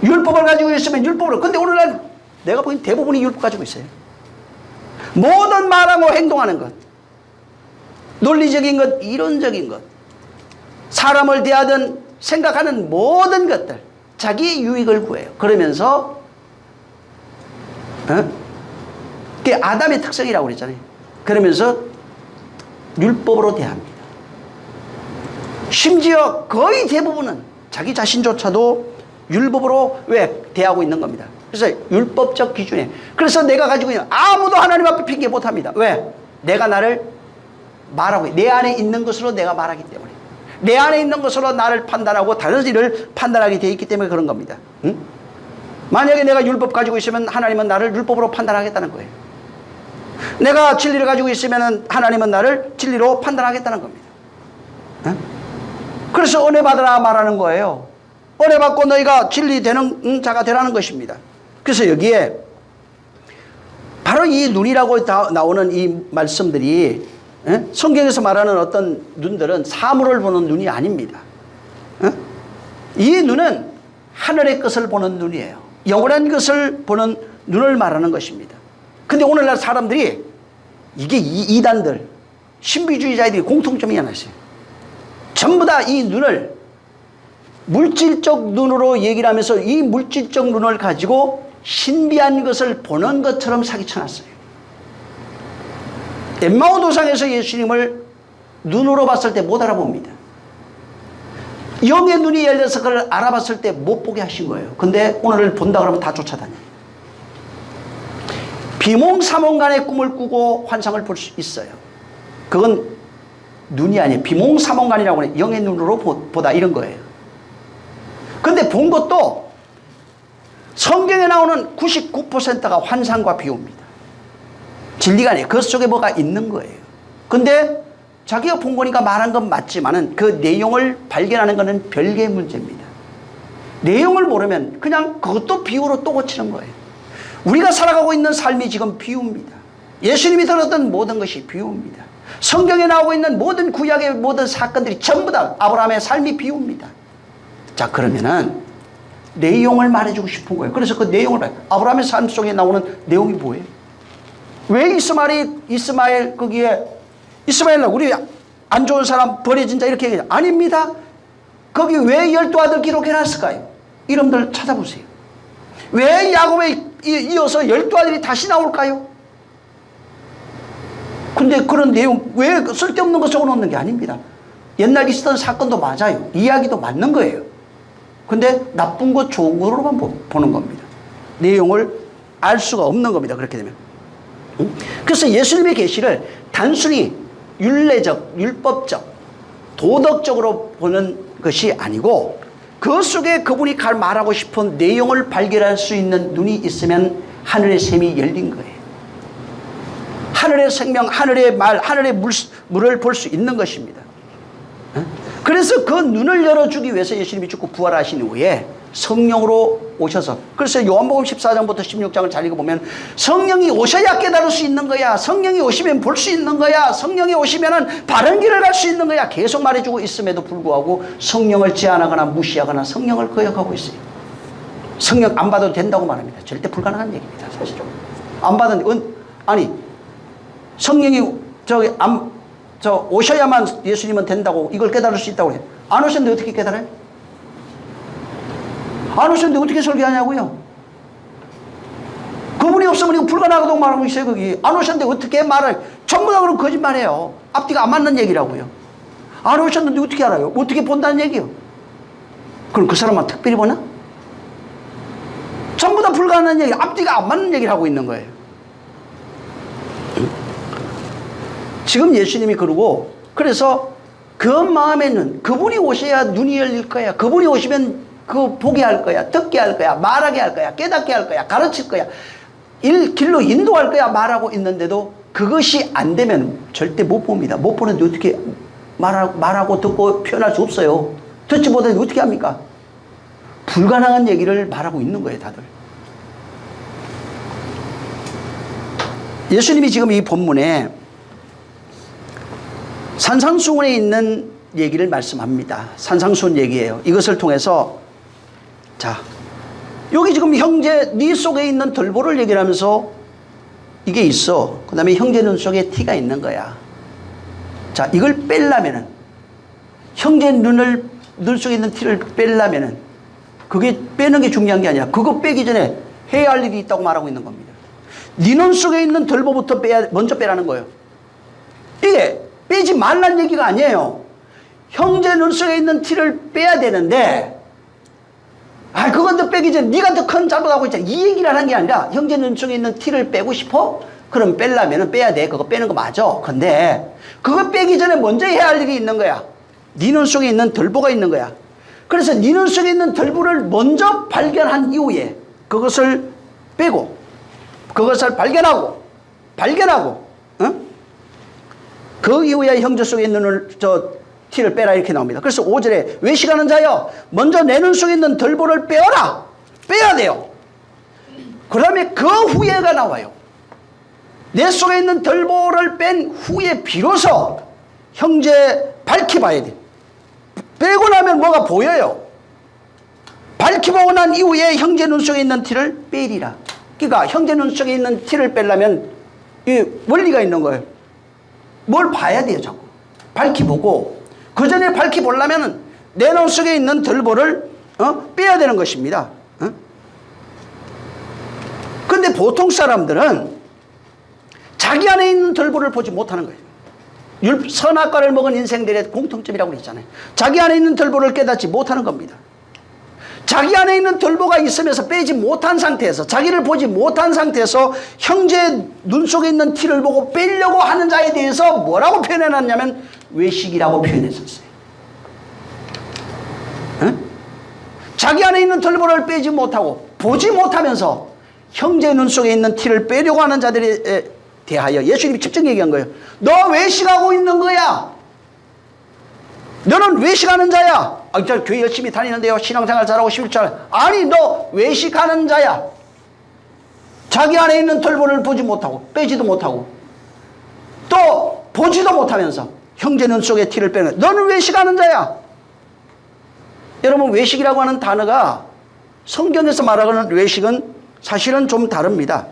율법을 가지고 있으면 율법으로. 근데 오늘날 내가 보기엔 대부분이 율법 가지고 있어요. 모든 말하고 행동하는 것, 논리적인 것, 이론적인 것, 사람을 대하든 생각하는 모든 것들 자기 유익을 구해요. 그러면서 그게 아담의 특성이라고 그랬잖아요. 그러면서 율법으로 대합니다. 심지어 거의 대부분은 자기 자신조차도 율법으로 왜 대하고 있는 겁니다. 그래서 율법적 기준에, 그래서 내가 가지고 있는, 아무도 하나님 앞에 핑계 못합니다. 왜? 내가 나를 말하고, 내 안에 있는 것으로 내가 말하기 때문에, 내 안에 있는 것으로 나를 판단하고 다른 일을 판단하게 되어 있기 때문에 그런 겁니다. 응? 만약에 내가 율법 가지고 있으면 하나님은 나를 율법으로 판단하겠다는 거예요. 내가 진리를 가지고 있으면 하나님은 나를 진리로 판단하겠다는 겁니다. 응? 그래서 은혜 받으라 말하는 거예요. 은혜 받고 너희가 진리 되는 자가 되라는 것입니다. 그래서 여기에 바로 이 눈이라고 나오는 이 말씀들이 성경에서 말하는 어떤 눈들은 사물을 보는 눈이 아닙니다. 이 눈은 하늘의 것을 보는 눈이에요. 영원한 것을 보는 눈을 말하는 것입니다. 근데 오늘날 사람들이 이게 이단들, 신비주의자들이 공통점이 하나 있어요. 전부 다 이 눈을 물질적 눈으로 얘기를 하면서 이 물질적 눈을 가지고 신비한 것을 보는 것처럼 사기쳐놨어요. 엠마오 도상에서 예수님을 눈으로 봤을 때 못 알아봅니다. 영의 눈이 열려서 그걸 알아봤을 때 못 보게 하신 거예요. 근데 오늘을 본다 그러면 다 쫓아다녀요. 비몽사몽간의 꿈을 꾸고 환상을 볼 수 있어요. 그건 눈이 아니에요. 비몽사몽간이라고 해요. 영의 눈으로 보다 이런 거예요. 근데 본 것도 성경에 나오는 99%가 환상과 비유입니다. 진리가 아니에요. 그 속에 뭐가 있는 거예요. 근데 자기가 본 거니까 말한 건 맞지만은 그 내용을 발견하는 것은 별개의 문제입니다. 내용을 모르면 그냥 그것도 비유로 또 고치는 거예요. 우리가 살아가고 있는 삶이 지금 비유입니다. 예수님이 들었던 모든 것이 비유입니다. 성경에 나오고 있는 모든 구약의 모든 사건들이 전부 다 아브라함의 삶이 비유입니다. 자, 그러면은 내용을 말해주고 싶은 거예요. 그래서 그 내용을 봐요. 아브라함의 삶 속에 나오는 내용이 뭐예요? 왜 이스마엘 거기에 이스마엘 우리 안 좋은 사람 버려진 자 이렇게 얘기해요. 아닙니다. 거기 왜 12아들 기록해놨을까요? 이름들 찾아보세요. 왜 야곱에 이어서 12아들이 다시 나올까요? 근데 그런 내용 왜 쓸데없는 거 적어놓는 게 아닙니다. 옛날 있었던 사건도 맞아요. 이야기도 맞는 거예요. 근데 나쁜 것 좋은 거로만 보는 겁니다. 내용을 알 수가 없는 겁니다. 그렇게 되면. 그래서 예수님의 계시를 단순히 율례적, 율법적, 도덕적으로 보는 것이 아니고 그 속에 그분이 말하고 싶은 내용을 발견할 수 있는 눈이 있으면 하늘의 샘이 열린 거예요. 하늘의 생명, 하늘의 말, 하늘의 물을 볼 수 있는 것입니다. 그래서 그 눈을 열어주기 위해서 예수님이 죽고 부활하신 후에 성령으로 오셔서, 그래서 요한복음 14장부터 16장을 잘 읽어보면 성령이 오셔야 깨달을 수 있는 거야. 성령이 오시면 볼 수 있는 거야. 성령이 오시면 바른 길을 갈 수 있는 거야. 계속 말해주고 있음에도 불구하고 성령을 제한하거나 무시하거나 성령을 거역하고 있어요. 성령 안 받아도 된다고 말합니다. 절대 불가능한 얘기입니다. 사실은. 안 받은, 아니, 성령이 오셔야만 예수님은 된다고 이걸 깨달을 수 있다고 해요. 안 오셨는데 어떻게 깨달아요? 안 오셨는데 어떻게 설교하냐고요? 그분이 없으면 이거 불가능하다고 말하고 있어요. 거기 안 오셨는데 어떻게 말을, 전부 다 그런 거짓말이에요. 앞뒤가 안 맞는 얘기라고요. 안 오셨는데 어떻게 알아요? 어떻게 본다는 얘기요? 그럼 그 사람만 특별히 보나? 전부 다 불가능한 얘기, 앞뒤가 안 맞는 얘기를 하고 있는 거예요. 지금 예수님이 그러고, 그래서 그 마음에는 그분이 오셔야 눈이 열릴 거야. 그분이 오시면 그 보게 할 거야. 듣게 할 거야. 말하게 할 거야. 깨닫게 할 거야. 가르칠 거야. 길로 인도할 거야. 말하고 있는데도 그것이 안 되면 절대 못 봅니다. 못 보는데 어떻게 말하고 듣고 표현할 수 없어요. 듣지 못하는데 어떻게 합니까? 불가능한 얘기를 말하고 있는 거예요, 다들. 예수님이 지금 이 본문에 산상수훈에 있는 얘기를 말씀합니다. 산상수훈 얘기예요. 이것을 통해서, 자, 여기 지금 형제 네 속에 있는 들보를 얘기를 하면서 이게 있어. 그 다음에 형제 눈 속에 티가 있는 거야. 자, 이걸 빼려면은, 형제 눈 속에 있는 티를 빼려면은, 그게 빼는 게 중요한 게 아니라 그거 빼기 전에 해야 할 일이 있다고 말하고 있는 겁니다. 네 눈 속에 있는 들보부터 먼저 빼라는 거예요. 이게 빼지 말란 얘기가 아니에요. 형제 눈 속에 있는 티를 빼야 되는데, 그건 더 빼기 전에 네가 더 큰 잘못하고 있잖아. 이 얘기를 하는 게 아니라, 형제 눈 속에 있는 티를 빼고 싶어? 그럼 빼려면 빼야 돼. 그거 빼는 거 맞아. 근데 그거 빼기 전에 먼저 해야 할 일이 있는 거야. 네 눈 속에 있는 들보가 있는 거야. 그래서 네 눈 속에 있는 들보를 먼저 발견한 이후에 그것을 빼고, 그것을 발견하고, 그 이후에 형제 속에 있는 티를 빼라 이렇게 나옵니다. 그래서 5절에 외식하는 자여 먼저 내 눈 속에 있는 덜보를 빼어라. 빼야 돼요. 그 다음에 그 후에가 나와요. 내 속에 있는 덜보를 뺀 후에 비로소 형제 밝히 봐야 돼. 빼고 나면 뭐가 보여요. 밝히 보고 난 이후에 형제 눈 속에 있는 티를 빼리라. 그러니까 형제 눈 속에 있는 티를 빼려면 이 원리가 있는 거예요. 뭘 봐야 돼요, 자꾸. 밝히 보고. 그 전에 밝히 보려면 내 눈 속에 있는 덜보를 빼야 되는 것입니다. 근데 보통 사람들은 자기 안에 있는 덜보를 보지 못하는 거예요. 선악과를 먹은 인생들의 공통점이라고 그랬잖아요. 자기 안에 있는 덜보를 깨닫지 못하는 겁니다. 자기 안에 있는 덜보가 있으면서 빼지 못한 상태에서, 자기를 보지 못한 상태에서 형제 눈 속에 있는 티를 보고 빼려고 하는 자에 대해서 뭐라고 표현해놨냐면 외식이라고 표현했었어요. 응? 자기 안에 있는 덜보를 빼지 못하고 보지 못하면서 형제 눈 속에 있는 티를 빼려고 하는 자들에 대하여 예수님이 직접 얘기한 거예요. 너 외식하고 있는 거야. 너는 외식하는 자야. 저 교회 열심히 다니는데요. 신앙생활 잘하고 11절. 아니 너 외식하는 자야. 자기 안에 있는 덜보를 보지 못하고 빼지도 못하고 또 보지도 못하면서 형제 눈 속에 티를 빼는 너는 외식하는 자야. 여러분 외식이라고 하는 단어가 성경에서 말하는 외식은 사실은 좀 다릅니다.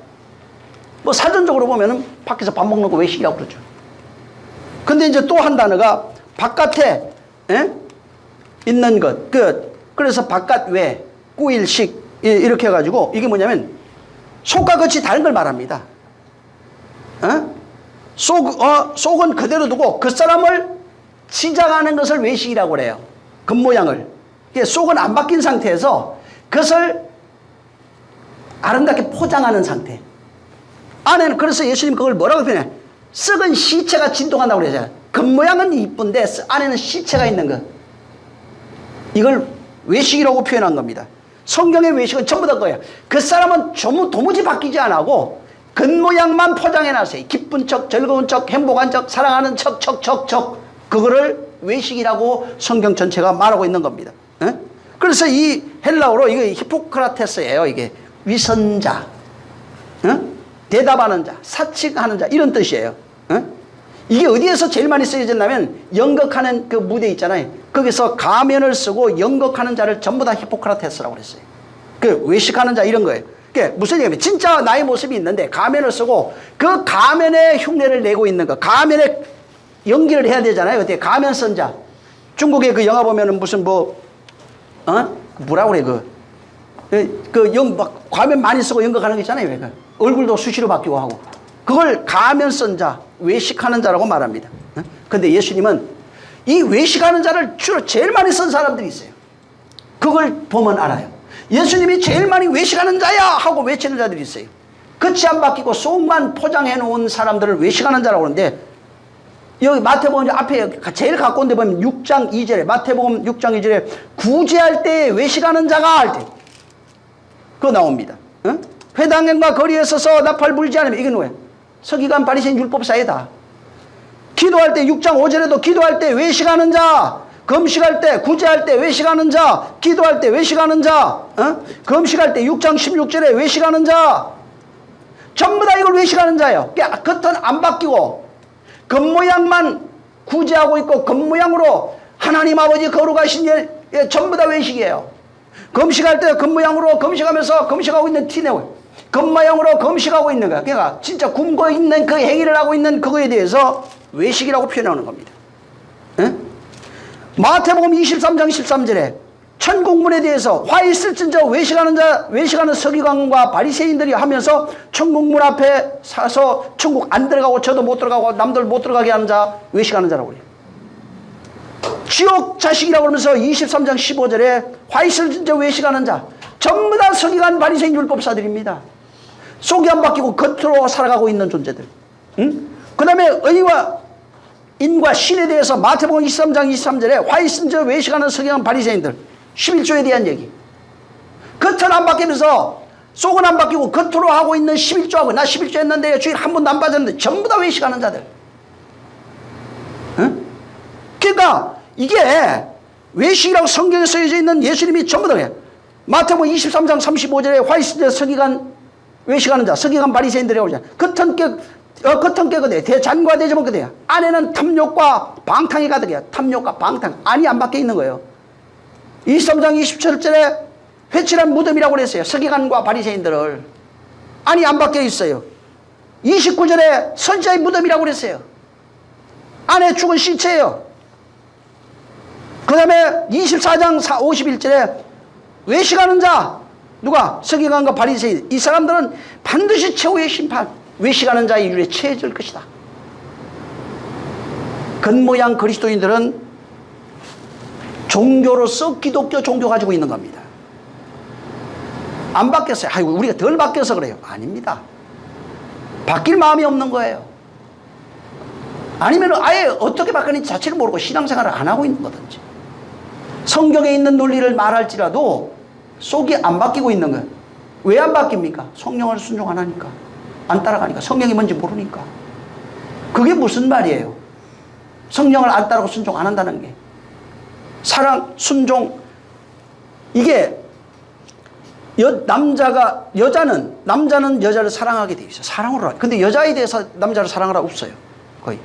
뭐 사전적으로 보면은 밖에서 밥 먹는 거 외식이라고 그러죠. 근데 이제 또 한 단어가 바깥에 있는 것. 그래서 바깥 외, 꾸일식 이렇게 해가지고 이게 뭐냐면 속과 겉이 다른 걸 말합니다. 속은 그대로 두고 그 사람을 치장하는 것을 외식이라고 그래요. 겉모양을. 속은 안 바뀐 상태에서 그것을 아름답게 포장하는 상태. 안에는 그래서 예수님 그걸 뭐라고 표현해? 썩은 시체가 진동한다고 그러잖아요. 겉모양은 이쁜데 안에는 시체가 있는 것. 이걸 외식이라고 표현한 겁니다. 성경의 외식은 전부 다 거예요. 그 사람은 도무지 바뀌지 않고 겉모양만 포장해놨어요. 기쁜 척, 즐거운 척, 행복한 척, 사랑하는 척. 그거를 외식이라고 성경 전체가 말하고 있는 겁니다. 그래서 이 헬라어로 이게 히포크라테스예요. 이게 위선자, 대답하는 자, 사칙하는 자 이런 뜻이에요. 이게 어디에서 제일 많이 쓰여졌냐면 연극하는 그 무대 있잖아요. 거기서 가면을 쓰고 연극하는 자를 전부 다 히포크라테스라고 그랬어요. 그 외식하는 자 이런 거예요. 그게 무슨 얘기냐면 진짜 나의 모습이 있는데 가면을 쓰고 그 가면에 흉내를 내고 있는 거. 가면에 연기를 해야 되잖아요. 어때? 가면 쓴 자. 중국의 그 영화 보면은 무슨 뭐라고 그래 막 가면 많이 쓰고 연극하는 거 있잖아요. 얼굴도 수시로 바뀌고 하고. 그걸 가면 쓴 자, 외식하는 자라고 말합니다. 근데 예수님은 이 외식하는 자를 주로 제일 많이 쓴 사람들이 있어요. 그걸 보면 알아요. 예수님이 제일 많이 외식하는 자야 하고 외치는 자들이 있어요. 겉이 안 바뀌고 속만 포장해 놓은 사람들을 외식하는 자라고 하는데 여기 마태복음 앞에 제일 가까운 데 보면 6장 2절에 마태복음 6장 2절에 구제할 때 외식하는 자가 할 때 그거 나옵니다. 회당과 거리에 서서 나팔 불지 않으면 이게 뭐예요? 서기관 바리새인 율법사이다. 기도할 때 6장 5절에도 기도할 때 외식하는 자, 금식할 때 구제할 때 외식하는 자, 기도할 때 외식하는 자, 금식할 때 6장 16절에 외식하는 자, 전부 다 이걸 외식하는 자예요. 겉은 안 바뀌고 겉모양만 구제하고 있고 겉모양으로 하나님 아버지 거룩하신 전부 다 외식이에요. 금식할 때 겉모양으로 금식하면서 금식하고 있는 티내고 겉모양으로 금식하고 있는 거야. 그러니까 진짜 굶고 있는 그 행위를 하고 있는 그거에 대해서 외식이라고 표현하는 겁니다. 마태복음 23장 13절에 천국문에 대해서 화 있을진저 외식하는 서기관과 바리새인들이 하면서 천국문 앞에 사서 천국 안 들어가고 저도 못 들어가고 남들 못 들어가게 하는 자 외식하는 자라고 그래요. 지옥 자식이라고 하면서 23장 15절에 화 있을진저 외식하는 자 전부 다 서기관 바리새인 율법사들입니다. 속이 안 바뀌고 겉으로 살아가고 있는 존재들. 그 다음에 의와 인과 신에 대해서 마태복음 23장 23절에 화 있을진저 외식하는 서기관 바리새인들 11조에 대한 얘기. 겉은 안 바뀌면서 속은 안 바뀌고 겉으로 하고 있는 11조하고 나 11조 했는데 주일 한 번도 안 빠졌는데 전부 다 외식하는 자들. 그러니까 이게 외식이라고 성경에 써져 있는 예수님이 전부 다 그래요. 마태복음 23장 35절에 화이스대 서기관 외식하는 자, 서기관 바리새인들이라고 하잖아요. 겉은 깨거든. 대잔과 대접은 그대야. 안에는 탐욕과 방탕이 가득해요. 탐욕과 방탕. 안이 안 밖에 있는 거예요. 23장 27절에 회칠한 무덤이라고 그랬어요. 서기관과 바리새인들을. 안이 안 밖에 있어요. 29절에 선지자의 무덤이라고 그랬어요. 안에 죽은 시체예요. 그 다음에 24장 51절에 외식하는 자, 누가? 서기관과 바리새인. 이 사람들은 반드시 최후의 심판, 외식하는 자의 일에 처해질 것이다. 겉모양 그리스도인들은 종교로서 기독교 종교 가지고 있는 겁니다. 안 바뀌었어요. 아이고, 우리가 덜 바뀌어서 그래요. 아닙니다. 바뀔 마음이 없는 거예요. 아니면 아예 어떻게 바뀌는지 자체를 모르고 신앙생활을 안 하고 있는 거든지. 성경에 있는 논리를 말할지라도 속이 안 바뀌고 있는 거예요. 왜 안 바뀝니까? 성령을 순종 안 하니까. 안 따라가니까. 성경이 뭔지 모르니까. 그게 무슨 말이에요? 성령을 안 따르고 순종 안 한다는 게. 사랑, 순종. 이게 남자는 여자를 사랑하게 돼 있어요. 사랑으로. 근데 여자에 대해서 남자를 사랑하라 없어요. 거의.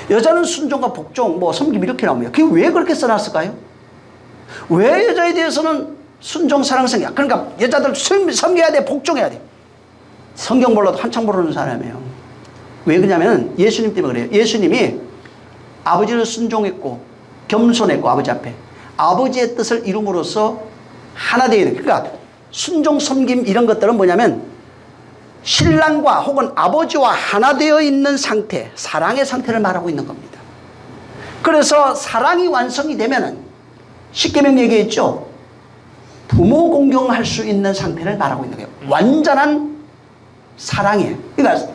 여자는 순종과 복종, 섬김 이렇게 나옵니다. 그게 왜 그렇게 써놨을까요? 왜 여자에 대해서는 순종, 사랑, 성경. 그러니까 여자들 섬겨야 돼, 복종해야 돼. 성경 몰라도 한창 모르는 사람이에요. 왜 그러냐면 예수님 때문에 그래요. 예수님이 아버지를 순종했고 겸손했고 아버지 앞에 아버지의 뜻을 이룸으로써 하나 되어야 돼. 그러니까 순종, 섬김 이런 것들은 뭐냐면 신랑과 혹은 아버지와 하나 되어 있는 상태, 사랑의 상태를 말하고 있는 겁니다. 그래서 사랑이 완성이 되면은 십계명 얘기했죠. 부모 공경할 수 있는 상태를 말하고 있는 거예요. 완전한 사랑이에요. 그러니까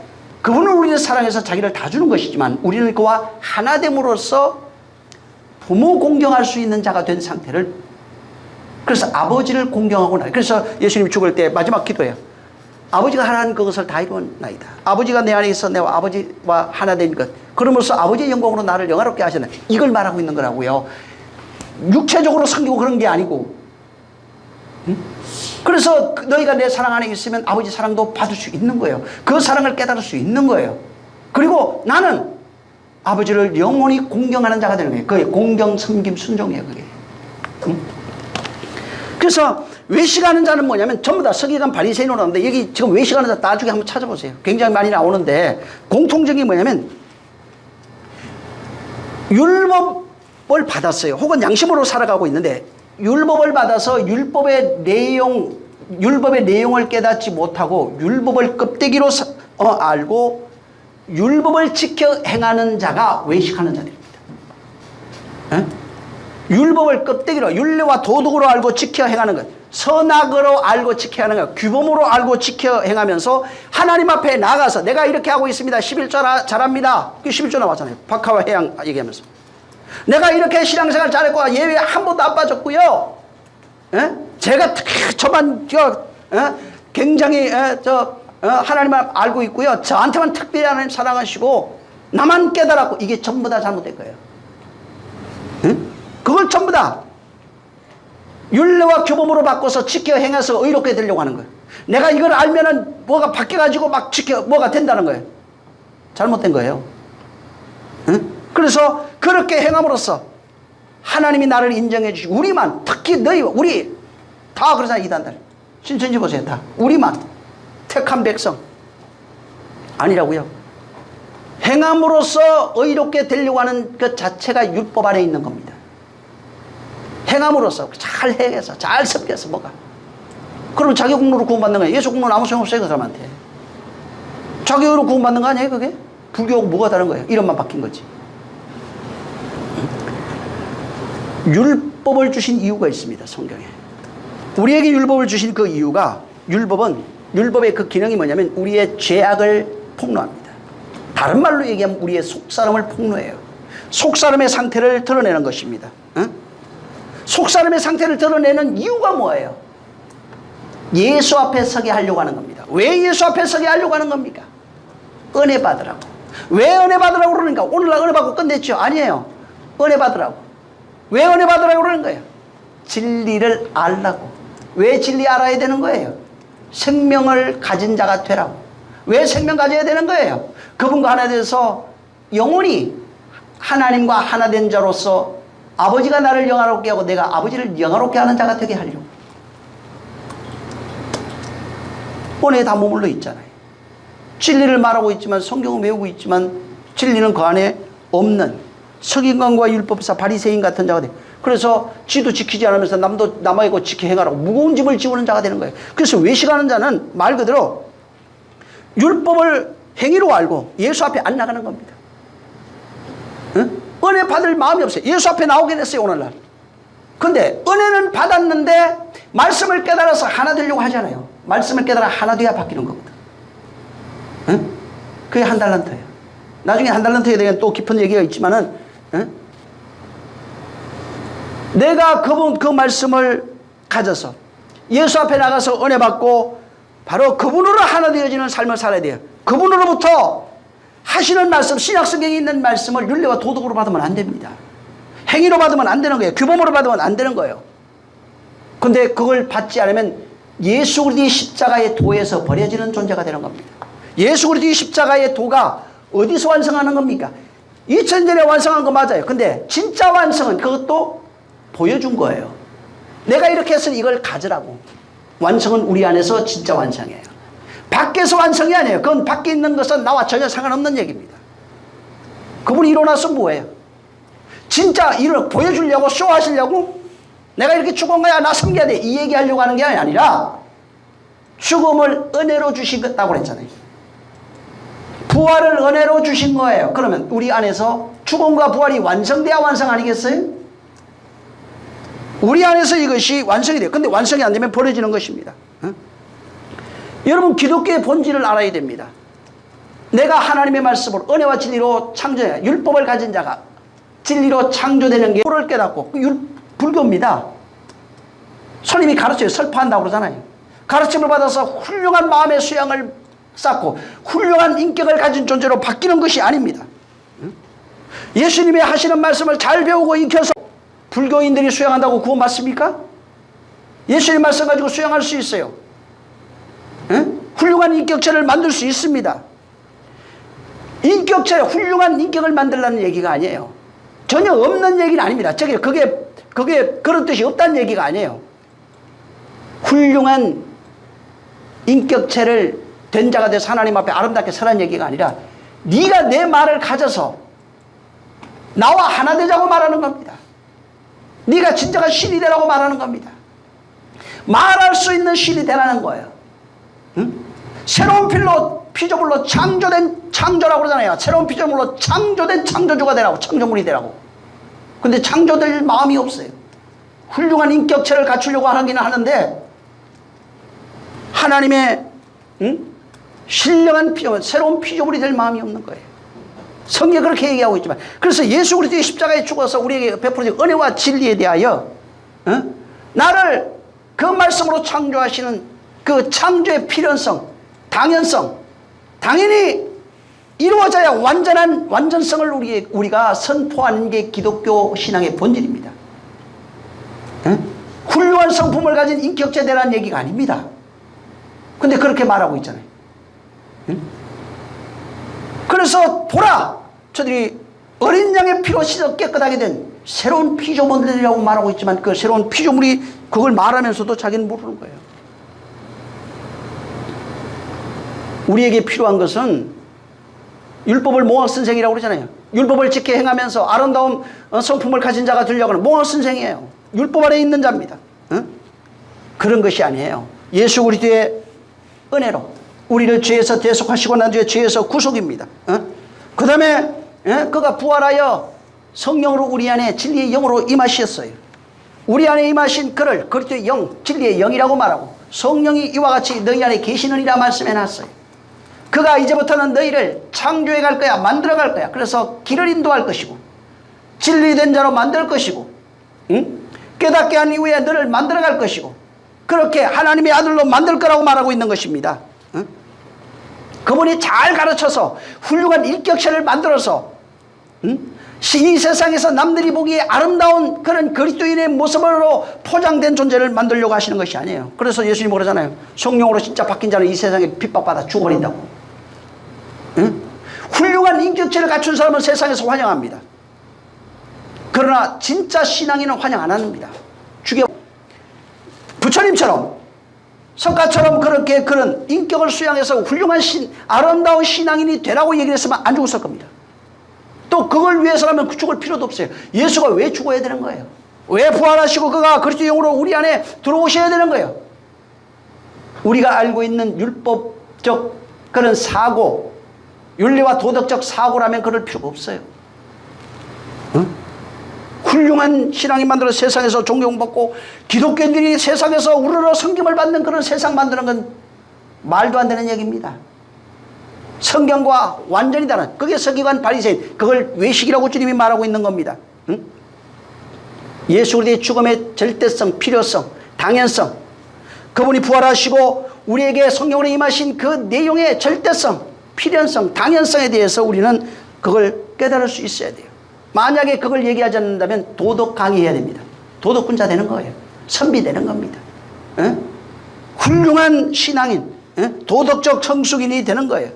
그분은 우리를 사랑해서 자기를 다 주는 것이지만 우리는 그와 하나됨으로써 부모 공경할 수 있는 자가 된 상태를, 그래서 아버지를 공경하고 나요. 그래서 예수님이 죽을 때 마지막 기도해요. 아버지가 하나는 그것을 다 이루었나이다. 아버지가 내 안에 있어 내와 아버지와 하나 된 것. 그러면서 아버지의 영광으로 나를 영화롭게 하셨네. 이걸 말하고 있는 거라고요. 육체적으로 섬기고 그런 게 아니고. 응? 그래서 너희가 내 사랑 안에 있으면 아버지 사랑도 받을 수 있는 거예요. 그 사랑을 깨달을 수 있는 거예요. 그리고 나는 아버지를 영원히 공경하는 자가 되는 거예요. 그게 공경, 섬김, 순종이에요. 그게. 응? 그래서 외식하는 자는 뭐냐면 전부 다 서기관 바리새인으로 나오는데 여기 지금 외식하는 자 나중에 한번 찾아보세요. 굉장히 많이 나오는데 공통적인 게 뭐냐면 율법을 받았어요. 혹은 양심으로 살아가고 있는데 율법을 받아서 율법의 내용을 깨닫지 못하고 율법을 껍데기로 알고 율법을 지켜 행하는 자가 외식하는 자들입니다. 에? 율법을 껍데기로 율례와 도덕으로 알고 지켜 행하는 것, 선악으로 알고 지켜 하는 것, 규범으로 알고 지켜 행하면서 하나님 앞에 나가서 내가 이렇게 하고 있습니다. 11조 잘합니다. 11조 나왔잖아요. 박하와 해양 얘기하면서 내가 이렇게 신앙생활 잘했고 예외 한 번도 안 빠졌고요. 에? 제가 저만 굉장히 하나님을 알고 있고요. 저한테만 특별히 하나님 사랑하시고 나만 깨달았고 이게 전부 다 잘못된 거예요. 에? 그걸 전부 다 율례와 규범으로 바꿔서 지켜 행해서 의롭게 되려고 하는 거예요. 내가 이걸 알면은 뭐가 바뀌어가지고 막 지켜 뭐가 된다는 거예요. 잘못된 거예요. 응? 그래서 그렇게 행함으로써 하나님이 나를 인정해 주시고 우리만, 특히 너희 우리 다 그러잖아요. 이단들 신천지 보세요. 다 우리만 택한 백성 아니라고요. 행함으로써 의롭게 되려고 하는 그 자체가 율법 안에 있는 겁니다. 행함으로써 잘 행해서 잘 섞여서 뭐가 그러면 자기 공로로 구원받는 거예요. 예수 공로는 아무 소용 없어요. 그 사람한테 자기 의로 구원받는 거 아니에요. 그게 불교하고 뭐가 다른 거예요. 이름만 바뀐 거지. 율법을 주신 이유가 있습니다. 성경에 우리에게 율법을 주신 그 이유가 율법의 그 기능이 뭐냐면 우리의 죄악을 폭로합니다. 다른 말로 얘기하면 우리의 속사람을 폭로해요. 속사람의 상태를 드러내는 것입니다. 응? 속사람의 상태를 드러내는 이유가 뭐예요? 예수 앞에 서게 하려고 하는 겁니다. 왜 예수 앞에 서게 하려고 하는 겁니까? 은혜 받으라고. 왜 은혜 받으라고 그러니까? 오늘날 은혜 받고 끝냈죠? 아니에요. 은혜 받으라고. 왜 은혜 받으라고 그러는 거예요? 진리를 알라고. 왜 진리 알아야 되는 거예요? 생명을 가진 자가 되라고. 왜 생명 가져야 되는 거예요? 그분과 하나 돼서 영원히 하나님과 하나 된 자로서 아버지가 나를 영화롭게 하고 내가 아버지를 영화롭게 하는 자가 되게 하려고. 은혜에 다 머물러 있잖아요. 진리를 말하고 있지만, 성경을 외우고 있지만 진리는 그 안에 없는 서기관과 율법사 바리새인 같은 자가 돼. 그래서 지도 지키지 않으면서 남의 것 지켜 행하라고 무거운 짐을 지우는 자가 되는 거예요. 그래서 외식하는 자는 말 그대로 율법을 행위로 알고 예수 앞에 안 나가는 겁니다. 응? 은혜 받을 마음이 없어요. 예수 앞에 나오게 됐어요, 오늘날. 근데 은혜는 받았는데 말씀을 깨달아서 하나 되려고 하잖아요. 말씀을 깨달아 하나 돼야 바뀌는 거거든. 응? 그게 한 달란트예요. 나중에 한 달란트에 대한 또 깊은 얘기가 있지만은, 응? 내가 그 말씀을 가져서 예수 앞에 나가서 은혜 받고 바로 그분으로 하나 되어지는 삶을 살아야 돼요. 그분으로부터 하시는 말씀, 신약성경에 있는 말씀을 율례와 도덕으로 받으면 안 됩니다. 행위로 받으면 안 되는 거예요. 규범으로 받으면 안 되는 거예요. 근데 그걸 받지 않으면 예수 그리스도의 십자가의 도에서 버려지는 존재가 되는 겁니다. 예수 그리스도의 십자가의 도가 어디서 완성하는 겁니까? 2000년에 완성한 거 맞아요. 근데 진짜 완성은 그것도 보여준 거예요. 내가 이렇게 해서 이걸 가지라고. 완성은 우리 안에서 진짜 완성이에요. 밖에서 완성이 아니에요. 그건 밖에 있는 것은 나와 전혀 상관없는 얘기입니다. 그분이 일어나서 뭐예요? 진짜 일을 보여주려고, 쇼하시려고 내가 이렇게 죽은 거야, 나 섬겨야 돼, 이 얘기하려고 하는 게 아니라 죽음을 은혜로 주시겠다고 그랬잖아요. 부활을 은혜로 주신 거예요. 그러면 우리 안에서 죽음과 부활이 완성돼야 완성 아니겠어요? 우리 안에서 이것이 완성이 돼요. 근데 완성이 안 되면 버려지는 것입니다. 여러분, 기독교의 본질을 알아야 됩니다. 내가 하나님의 말씀으로 은혜와 진리로 창조해, 율법을 가진 자가 진리로 창조되는 게 불을 깨닫고, 불교입니다. 스님이 가르쳐요. 설파한다고 그러잖아요. 가르침을 받아서 훌륭한 마음의 수양을 쌓고 훌륭한 인격을 가진 존재로 바뀌는 것이 아닙니다. 예수님의 하시는 말씀을 잘 배우고 익혀서 불교인들이 수양한다고 구원 받습니까? 예수님 말씀 가지고 수양할 수 있어요. 훌륭한 인격체를 만들 수 있습니다. 인격체, 훌륭한 인격을 만들라는 얘기가 아니에요. 전혀 없는 얘기는 아닙니다. 그게 그런 뜻이 없다는 얘기가 아니에요. 훌륭한 인격체를 된 자가 돼서 하나님 앞에 아름답게 서라는 얘기가 아니라 네가 내 말을 가져서 나와 하나 되자고 말하는 겁니다. 네가 진정한 신이 되라고 말하는 겁니다. 말할 수 있는 신이 되라는 거예요. 응? 새로운 피조물로 창조된, 창조라고 그러잖아요. 새로운 피조물로 창조된 창조주가 되라고, 창조물이 되라고. 근데 창조될 마음이 없어요. 훌륭한 인격체를 갖추려고 하기는 하는데 하나님의 신령한 피조물, 새로운 피조물이 될 마음이 없는 거예요. 성경이 그렇게 얘기하고 있지만, 그래서 예수 그리스도의 십자가에 죽어서 우리에게 베풀어진 은혜와 진리에 대하여 나를 그 말씀으로 창조하시는 그 창조의 필연성, 당연성, 당연히 이루어져야 완전한 완전성을 우리가 선포하는 게 기독교 신앙의 본질입니다. 훌륭한 성품을 가진 인격체 되라는 얘기가 아닙니다. 근데 그렇게 말하고 있잖아요. 그래서 보라, 저들이 어린 양의 피로 씻어 깨끗하게 된 새로운 피조물이라고 말하고 있지만 그 새로운 피조물이 그걸 말하면서도 자기는 모르는 거예요. 우리에게 필요한 것은 율법을 몽학선생이라고 그러잖아요. 율법을 지켜 행하면서 아름다운 성품을 가진 자가 되려고 하는 몽학선생이에요. 율법 아래에 있는 자입니다. 그런 것이 아니에요. 예수 그리스도의 은혜로 우리를 죄에서 대속하시고 난 뒤에 죄에서 구속입니다. 그 다음에 그가 부활하여 성령으로 우리 안에 진리의 영으로 임하셨어요. 우리 안에 임하신 그를 그리스도의 영, 진리의 영이라고 말하고 성령이 이와 같이 너희 안에 계시느니라 말씀해놨어요. 그가 이제부터는 너희를 창조해 갈 거야, 만들어 갈 거야. 그래서 길을 인도할 것이고 진리된 자로 만들 것이고 깨닫게 한 이후에 너를 만들어 갈 것이고 그렇게 하나님의 아들로 만들 거라고 말하고 있는 것입니다. 그분이 잘 가르쳐서 훌륭한 인격체를 만들어서 이 세상에서 남들이 보기에 아름다운 그런 그리스도인의 모습으로 포장된 존재를 만들려고 하시는 것이 아니에요. 그래서 예수님이 그러잖아요. 성령으로 진짜 바뀐 자는 이 세상에 핍박받아 죽어버린다고. 응? 훌륭한 인격체를 갖춘 사람은 세상에서 환영합니다. 그러나 진짜 신앙인은 환영 안 합니다. 죽여. 부처님처럼 성가처럼 그렇게 그런 인격을 수양해서 훌륭한 아름다운 신앙인이 되라고 얘기를 했으면 안 죽었을 겁니다. 또 그걸 위해서라면 죽을 필요도 없어요. 예수가 왜 죽어야 되는 거예요? 왜 부활하시고 그가 그리스도의 영으로 우리 안에 들어오셔야 되는 거예요? 우리가 알고 있는 율법적 그런 사고, 윤리와 도덕적 사고라면 그럴 필요가 없어요. 응? 훌륭한 신앙인 만들어 세상에서 존경받고 기독교인들이 세상에서 우러러 섬김을 받는 그런 세상 만드는 건 말도 안 되는 얘기입니다. 성경과 완전히 다른, 그게 서기관 바리새인, 그걸 외식이라고 주님이 말하고 있는 겁니다. 응? 예수 그리스도의 죽음의 절대성, 필요성, 당연성, 그분이 부활하시고 우리에게 성령으로 임하신 그 내용의 절대성, 필연성, 당연성에 대해서 우리는 그걸 깨달을 수 있어야 돼요. 만약에 그걸 얘기하지 않는다면 도덕 강의해야 됩니다. 도덕군자 되는 거예요. 선비되는 겁니다. 에? 훌륭한 신앙인, 에? 도덕적 성숙인이 되는 거예요.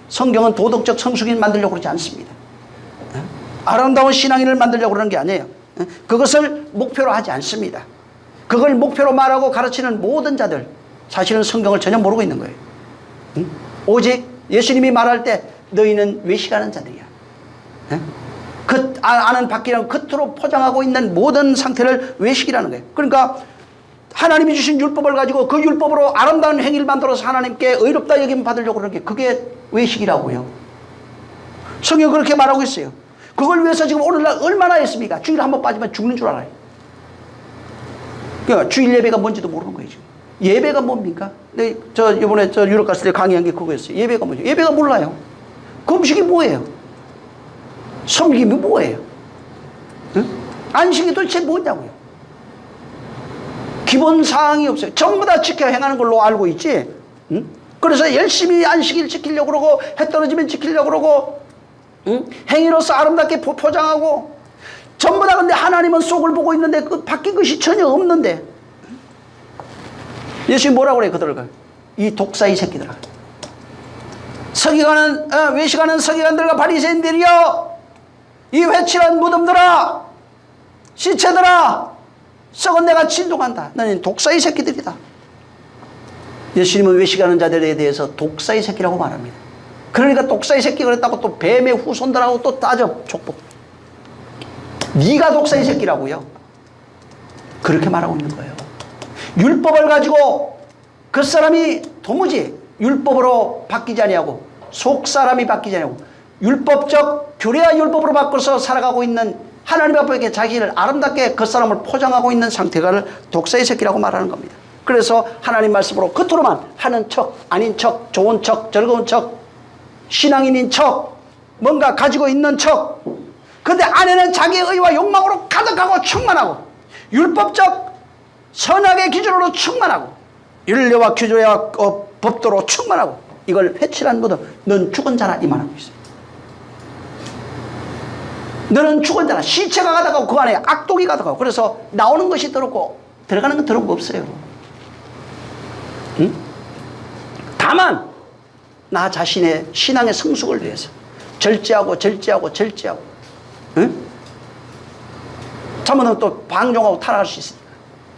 성경은 도덕적 성숙인 만들려고 그러지 않습니다. 에? 아름다운 신앙인을 만들려고 그러는 게 아니에요. 에? 그것을 목표로 하지 않습니다. 그걸 목표로 말하고 가르치는 모든 자들 사실은 성경을 전혀 모르고 있는 거예요. 응? 오직 예수님이 말할 때 너희는 외식하는 자들이야. 에? 그 아는 바뀌는 겉으로 포장하고 있는 모든 상태를 외식이라는 거예요. 그러니까 하나님이 주신 율법을 가지고 그 율법으로 아름다운 행위를 만들어서 하나님께 의롭다 여김 받으려고 그러는 게 그게 외식이라고요. 성경 그렇게 말하고 있어요. 그걸 위해서 지금 오늘날 얼마나 했습니까? 주일 한번 빠지면 죽는 줄 알아요. 그러니까 주일 예배가 뭔지도 모르는 거예요. 지금. 예배가 뭡니까? 저 이번에 저 유럽 갔을 때 강의한 게 그거였어요. 예배가 뭐죠? 예배가 몰라요. 금식이 뭐예요? 섬김이 뭐예요? 응? 안식이 도대체 뭐냐고요? 기본 사항이 없어요. 전부 다 지켜 행하는 걸로 알고 있지. 응? 그래서 열심히 안식일 지키려고 그러고 해 떨어지면 지키려고 그러고 응? 행위로서 아름답게 포장하고 전부 다. 근데 하나님은 속을 보고 있는데 그 바뀐 것이 전혀 없는데 예수님이 뭐라고 그래요? 그들을 이 독사이 새끼들아, 서기관은 외식하는 서기관들과 바리새인들이여, 이 회칠한 무덤들아, 시체들아, 썩은 내가 진동한다. 너는 독사의 새끼들이다. 예수님은 외식하는 자들에 대해서 독사의 새끼라고 말합니다. 그러니까 독사의 새끼 그랬다고 또 뱀의 후손들하고 또 따져 족보. 네가 독사의 새끼라고요. 그렇게 말하고 있는 거예요. 율법을 가지고 그 사람이 도무지 율법으로 바뀌지 아니하고 속 사람이 바뀌지 아니하고 율법적 교례와 율법으로 바꿔서 살아가고 있는 하나님 앞에 자기를 아름답게 그 사람을 포장하고 있는 상태가 독사의 새끼라고 말하는 겁니다. 그래서 하나님 말씀으로 겉으로만 하는 척, 아닌 척, 좋은 척, 즐거운 척, 신앙인인 척, 뭔가 가지고 있는 척, 근데 안에는 자기의 의와 욕망으로 가득하고 충만하고 율법적 선악의 기준으로 충만하고 윤리와 규조와 법도로 충만하고 이걸 회칠한 것도 넌 죽은 자라 이 말하고 있어요. 너는 죽은 자라. 시체가 가득하고 그 안에 악독이 가득하고 그래서 나오는 것이 더럽고 들어가는 건 더러운 거 없어요. 응? 다만 나 자신의 신앙의 성숙을 위해서 절제하고 응? 잘못하면 또 방종하고 타락할 수 있으니까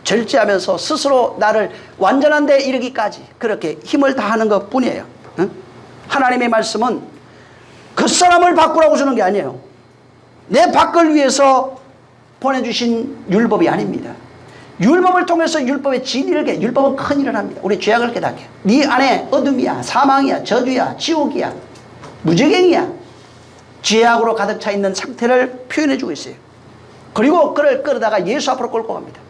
절제하면서 스스로 나를 완전한 데 이르기까지 그렇게 힘을 다하는 것 뿐이에요. 응? 하나님의 말씀은 그 사람을 바꾸라고 주는 게 아니에요. 내 밖을 위해서 보내주신 율법이 아닙니다. 율법을 통해서 율법의 진리를 깨. 율법은 큰 일을 합니다. 우리 죄악을 깨닫게. 네 안에 어둠이야, 사망이야, 저주야, 지옥이야, 무저갱이야, 죄악으로 가득 차 있는 상태를 표현해주고 있어요. 그리고 그를 끌어다가 예수 앞으로 끌고 갑니다.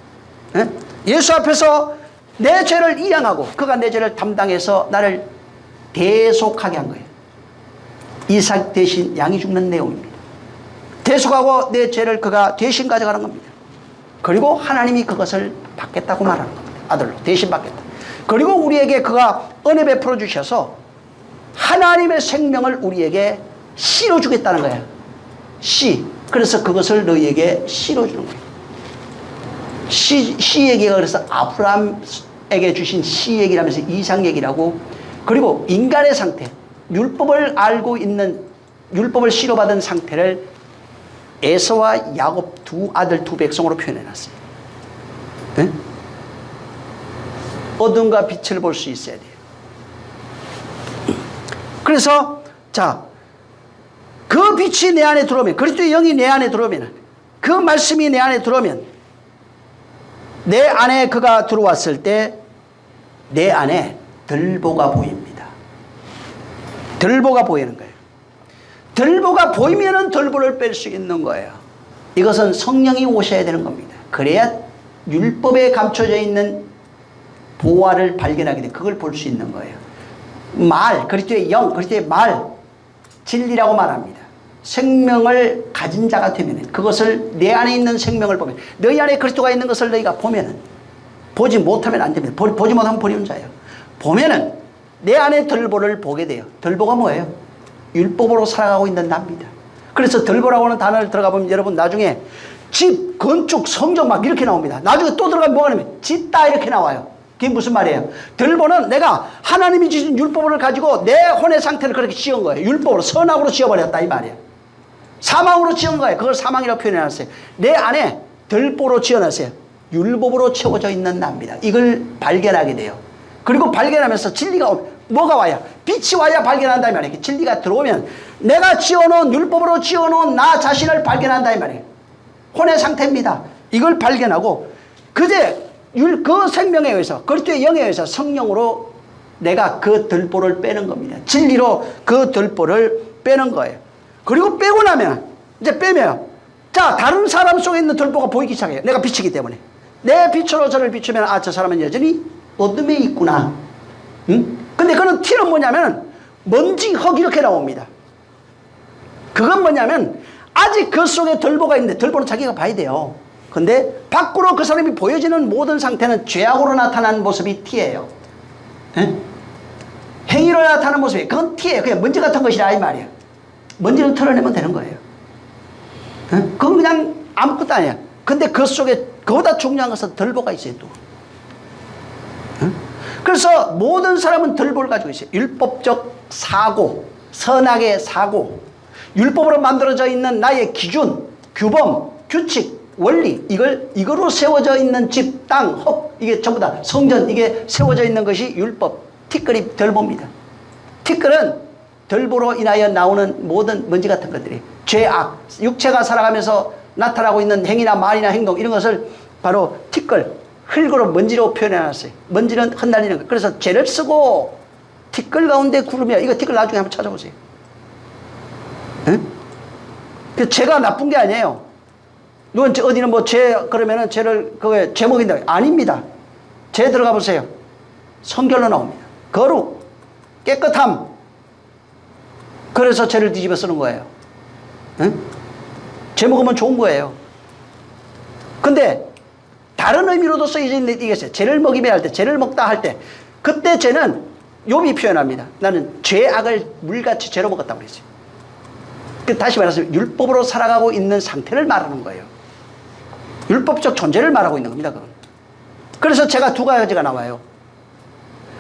예수 앞에서 내 죄를 이양하고 그가 내 죄를 담당해서 나를 대속하게 한 거예요. 이삭 대신 양이 죽는 내용입니다. 대속하고 내 죄를 그가 대신 가져가는 겁니다. 그리고 하나님이 그것을 받겠다고 말하는 겁니다. 아들로 대신 받겠다. 그리고 우리에게 그가 은혜 베풀어 주셔서 하나님의 생명을 우리에게 씨로 주겠다는 거예요. 씨, 그래서 그것을 너희에게 씨로 주는 거예요. 씨 얘기가 그래서 아브라함에게 주신 씨 얘기라면서 이상 얘기라고. 그리고 인간의 상태, 율법을 알고 있는, 율법을 씨로 받은 상태를 에서와 야곱 두 아들 두 백성으로 표현해놨어요. 네? 어둠과 빛을 볼 수 있어야 돼요. 그래서 자, 그 빛이 내 안에 들어오면, 그리스도의 영이 내 안에 들어오면, 그 말씀이 내 안에 들어오면, 내 안에 그가 들어왔을 때 내 안에 들보가 보입니다. 들보가 보이는 거예요. 들보가 보이면은 들보를 뺄 수 있는 거예요. 이것은 성령이 오셔야 되는 겁니다. 그래야 율법에 감춰져 있는 보화를 발견하게 돼. 그걸 볼 수 있는 거예요. 말, 그리스도의 영, 그리스도의 말, 진리라고 말합니다. 생명을 가진 자가 되면 그것을 내 안에 있는 생명을 보면, 너희 안에 그리스도가 있는 것을 너희가 보면은, 보지 못하면 안 됩니다. 보지 못하면 버리는 자예요. 보면은 내 안에 들보를 보게 돼요. 들보가 뭐예요? 율법으로 살아가고 있는 나입니다. 그래서 들보라고 하는 단어를 들어가 보면 여러분 나중에 집, 건축, 성전 막 이렇게 나옵니다. 나중에 또 들어가면 뭐가 나면 짓다 이렇게 나와요. 그게 무슨 말이에요? 들보는 내가 하나님이 주신 율법을 가지고 내 혼의 상태를 그렇게 지은 거예요. 율법으로, 선악으로 지어버렸다 이 말이에요. 사망으로 지은 거예요. 그걸 사망이라고 표현해놨어요. 내 안에 들보로 지어놨어요. 율법으로 채워져 있는 나입니다. 이걸 발견하게 돼요. 그리고 발견하면서 진리가 뭐가 와야? 빛이 와야 발견한다 이 말이에요. 진리가 들어오면 내가 지어놓은, 율법으로 지어놓은 나 자신을 발견한다 이 말이에요. 혼의 상태입니다. 이걸 발견하고 그제 그 생명에 의해서, 그리스도의 영에 의해서 성령으로 내가 그 들보를 빼는 겁니다. 진리로 그 들보를 빼는 거예요. 그리고 빼고 나면, 이제 빼면, 자, 다른 사람 속에 있는 들보가 보이기 시작해요. 내가 빛이기 때문에. 내 빛으로 저를 비추면, 아, 저 사람은 여전히 어둠에 있구나. 응? 근데 그는 티는 뭐냐면, 먼지, 흙 이렇게 나옵니다. 그건 뭐냐면, 아직 그 속에 들보가 있는데, 들보는 자기가 봐야 돼요. 근데 밖으로 그 사람이 보여지는 모든 상태는 죄악으로 나타나는 모습이 티예요. 에? 행위로 나타나는 모습이, 그건 티예요. 그냥 먼지 같은 것이라 이 말이에요. 먼지는 털어내면 되는 거예요. 에? 그건 그냥 아무것도 아니야. 근데 그 속에 그보다 중요한 것은 들보가 있어요 또. 에? 그래서 모든 사람은 들보를 가지고 있어요. 율법적 사고, 선악의 사고, 율법으로 만들어져 있는 나의 기준, 규범, 규칙, 원리, 이거로 세워져 있는 집, 땅, 흙, 이게 전부 다 성전, 이게 세워져 있는 것이 율법, 티끌이 들보입니다. 티끌은 들보로 인하여 나오는 모든 먼지 같은 것들이 죄악, 육체가 살아가면서 나타나고 있는 행위나 말이나 행동, 이런 것을 바로 티끌, 흙으로 먼지로 표현해놨어요. 먼지는 흩날리는 거. 그래서 죄를 쓰고 티끌 가운데 구름이야. 이거 티끌 나중에 한번 찾아보세요. 응? 그 죄가 나쁜 게 아니에요. 누군 어디는 뭐 죄 그러면은 죄를 그게 죄 먹인다. 아닙니다. 죄 들어가 보세요. 성결로 나옵니다. 거룩, 깨끗함. 그래서 죄를 뒤집어 쓰는 거예요. 응? 죄 먹으면 좋은 거예요. 근데 다른 의미로도 쓰여져 있는 이겠어요. 죄를 먹이며 할 때, 죄를 먹다 할 때, 그때 죄는 욥이 표현합니다. 나는 죄악을 물같이 죄로 먹었다고 그랬어요. 다시 말해서 율법으로 살아가고 있는 상태를 말하는 거예요. 율법적 존재를 말하고 있는 겁니다. 그건. 그래서 죄가 두 가지가 나와요.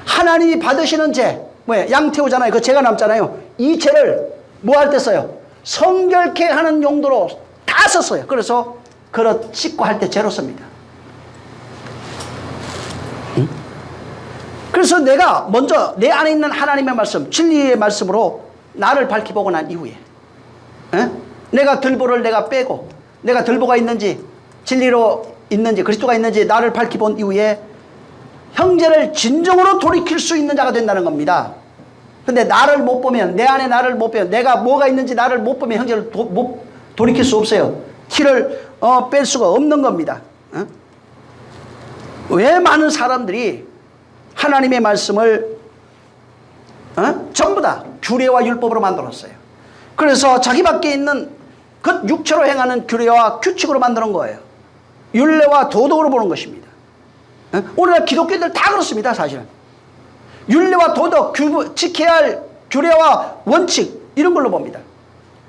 하나님이 받으시는 죄, 뭐예요? 양 태우잖아요. 그 죄가 남잖아요. 이 죄를 뭐 할 때 써요? 성결케 하는 용도로 다 썼어요. 그래서 그릇 씻고 할 때 죄로 씁니다. 응? 그래서 내가 먼저 내 안에 있는 하나님의 말씀, 진리의 말씀으로 나를 밝히보고 난 이후에 내가 들보를 내가 빼고 내가 들보가 있는지 진리로 있는지 그리스도가 있는지 나를 밝히본 이후에 형제를 진정으로 돌이킬 수 있는 자가 된다는 겁니다. 근데 나를 못 보면, 내 안에 나를 못 보면, 내가 뭐가 있는지 나를 못 보면 형제를 돌이킬 수 없어요. 티를 뺄 수가 없는 겁니다. 왜 많은 사람들이 하나님의 말씀을 전부 다 규례와 율법으로 만들었어요. 그래서 자기 밖에 있는 그 육체로 행하는 규례와 규칙으로 만드는 거예요. 율례와 도덕으로 보는 것입니다. 오늘날 기독교인들 다 그렇습니다. 사실은 율례와 도덕, 지켜야 할 규례와 원칙 이런 걸로 봅니다.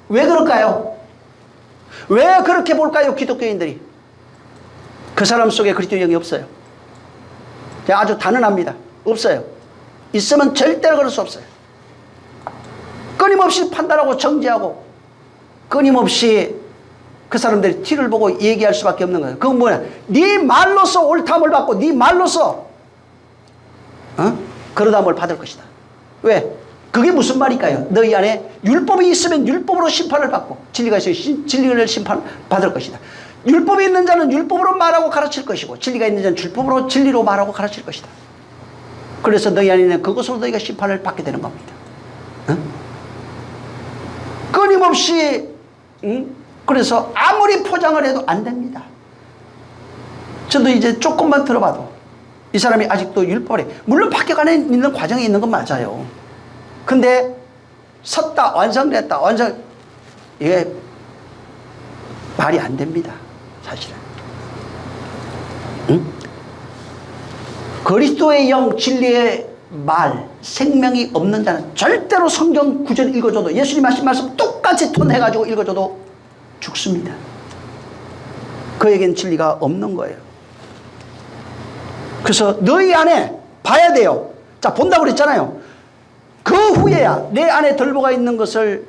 왜 그럴까요? 왜 그렇게 볼까요? 기독교인들이. 그 사람 속에 그리스도의 영이 없어요. 아주 단언합니다. 없어요. 있으면 절대로 그럴 수 없어요. 끊임없이 판단하고 정죄하고 끊임없이 그 사람들이 티를 보고 얘기할 수밖에 없는 거예요. 그건 뭐냐? 네 말로서 옳다함을 받고 네 말로서 그러다함을 받을 것이다. 왜? 그게 무슨 말일까요? 너희 안에 율법이 있으면 율법으로 심판을 받고 진리가 있어야 진리를 심판받을 것이다. 율법이 있는 자는 율법으로 말하고 가르칠 것이고 진리가 있는 자는 율법으로 진리로 말하고 가르칠 것이다. 그래서 너희 안에 있는 그것으로 너희가 심판을 받게 되는 겁니다. 끊임없이 그래서 아무리 포장을 해도 안 됩니다. 저도 이제 조금만 들어봐도 이 사람이 아직도 율법에 물론 바뀌어가는 있는 과정이 있는 건 맞아요. 근데 섰다 완성됐다 이게 말이 안 됩니다. 사실은. 그리스도의 영 진리의 말 생명이 없는 자는 절대로 성경 구절 읽어줘도 예수님 하신 말씀 똑같이 톤해가지고 읽어줘도 죽습니다. 그에겐 진리가 없는 거예요. 그래서 너희 안에 봐야 돼요. 자, 본다고 그랬잖아요. 그 후에야 내 안에 들보가 있는 것을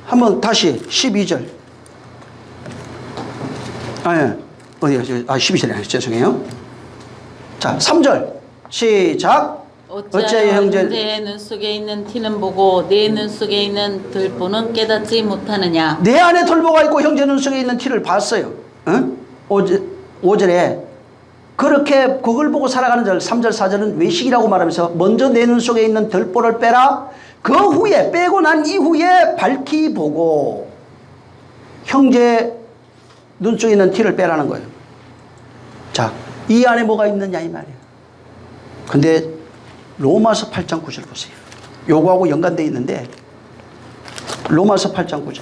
한번 다시 12절 어디야? 12절이 아니죠. 죄송해요. 자, 3절 시작. 어찌하여 형제의 눈 속에 있는 티는 보고 내 눈 속에 있는 들보는 깨닫지 못하느냐. 내 안에 들보가 있고 형제 눈 속에 있는 티를 봤어요. 5절에 그렇게 그걸 보고 살아가는 절 3절 4절은 외식이라고 말하면서 먼저 내 눈 속에 있는 들보를 빼라. 그 후에 빼고 난 이후에 밝히 보고 형제 눈 속에 있는 티를 빼라는 거예요. 자, 이 안에 뭐가 있느냐 이 말이에요. 근데 로마서 8장 9절 보세요. 요거하고 연관되어 있는데 로마서 8장 9절.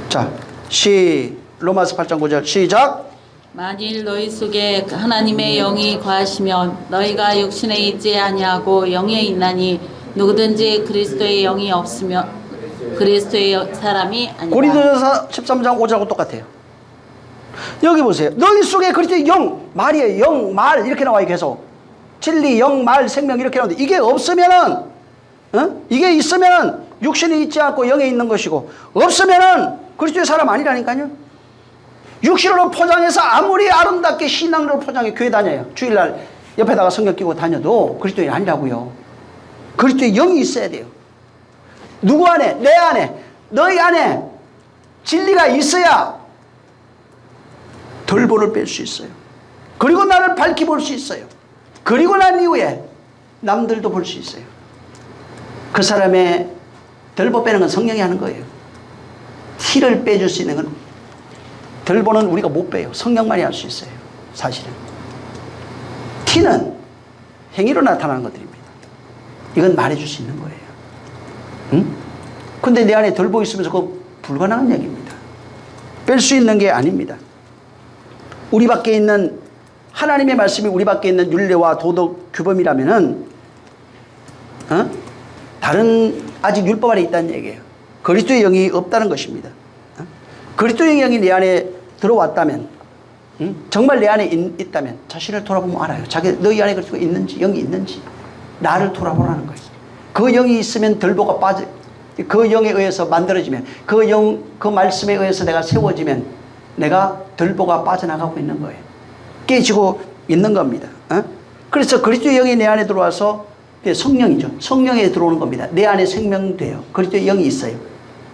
자, 로마서 8장 9절 시작. 만일 너희 속에 하나님의 영이 거하시면 너희가 육신에 있지 아니하고 영에 있나니 누구든지 그리스도의 영이 없으면 그리스도의 사람이 아니라. 고린도전서 13장 5절하고 똑같아요. 여기 보세요. 너희 속에 그리스도의 영, 말이에요. 영, 말 이렇게 나와요. 계속 진리, 영, 말, 생명 이렇게 나오는데 이게 없으면은 이게 있으면은 육신이 있지 않고 영에 있는 것이고 없으면은 그리스도의 사람 아니라니까요. 육신으로 포장해서 아무리 아름답게 신앙으로 포장해 교회 다녀요. 주일날 옆에다가 성경 끼고 다녀도 그리스도인이 아니라고요. 그리스도의 영이 있어야 돼요. 누구 안에? 내 안에, 너희 안에 진리가 있어야 덜보를 뺄 수 있어요. 그리고 나를 밝히 볼 수 있어요. 그리고 난 이후에 남들도 볼 수 있어요. 그 사람의 덜보 빼는 건 성령이 하는 거예요. 티를 빼줄 수 있는 건 덜보는 우리가 못 빼요. 성령만이 할 수 있어요. 사실은. 티는 행위로 나타나는 것들입니다. 이건 말해줄 수 있는 거예요. 응? 근데 내 안에 덜보 있으면서 그거 불가능한 얘기입니다. 뺄 수 있는 게 아닙니다. 우리 밖에 있는 하나님의 말씀이 우리 밖에 있는 율례와 도덕 규범이라면은 다른 아직 율법 안에 있다는 얘기예요. 그리스도의 영이 없다는 것입니다. 그리스도의 영이 내 안에 들어왔다면 정말 내 안에 있다면 자신을 돌아보면 알아요. 너희 안에 그리스도가 있는지 영이 있는지 나를 돌아보라는 거예요. 그 영이 있으면 덜보가 빠져 그 영에 의해서 만들어지면 그 말씀에 의해서 내가 세워지면 내가 덜보가 빠져나가고 있는 거예요. 깨지고 있는 겁니다. 그래서 그리스도의 영이 내 안에 들어와서 성령이죠. 성령에 들어오는 겁니다. 내 안에 생명이 돼요. 그리스도의 영이 있어요.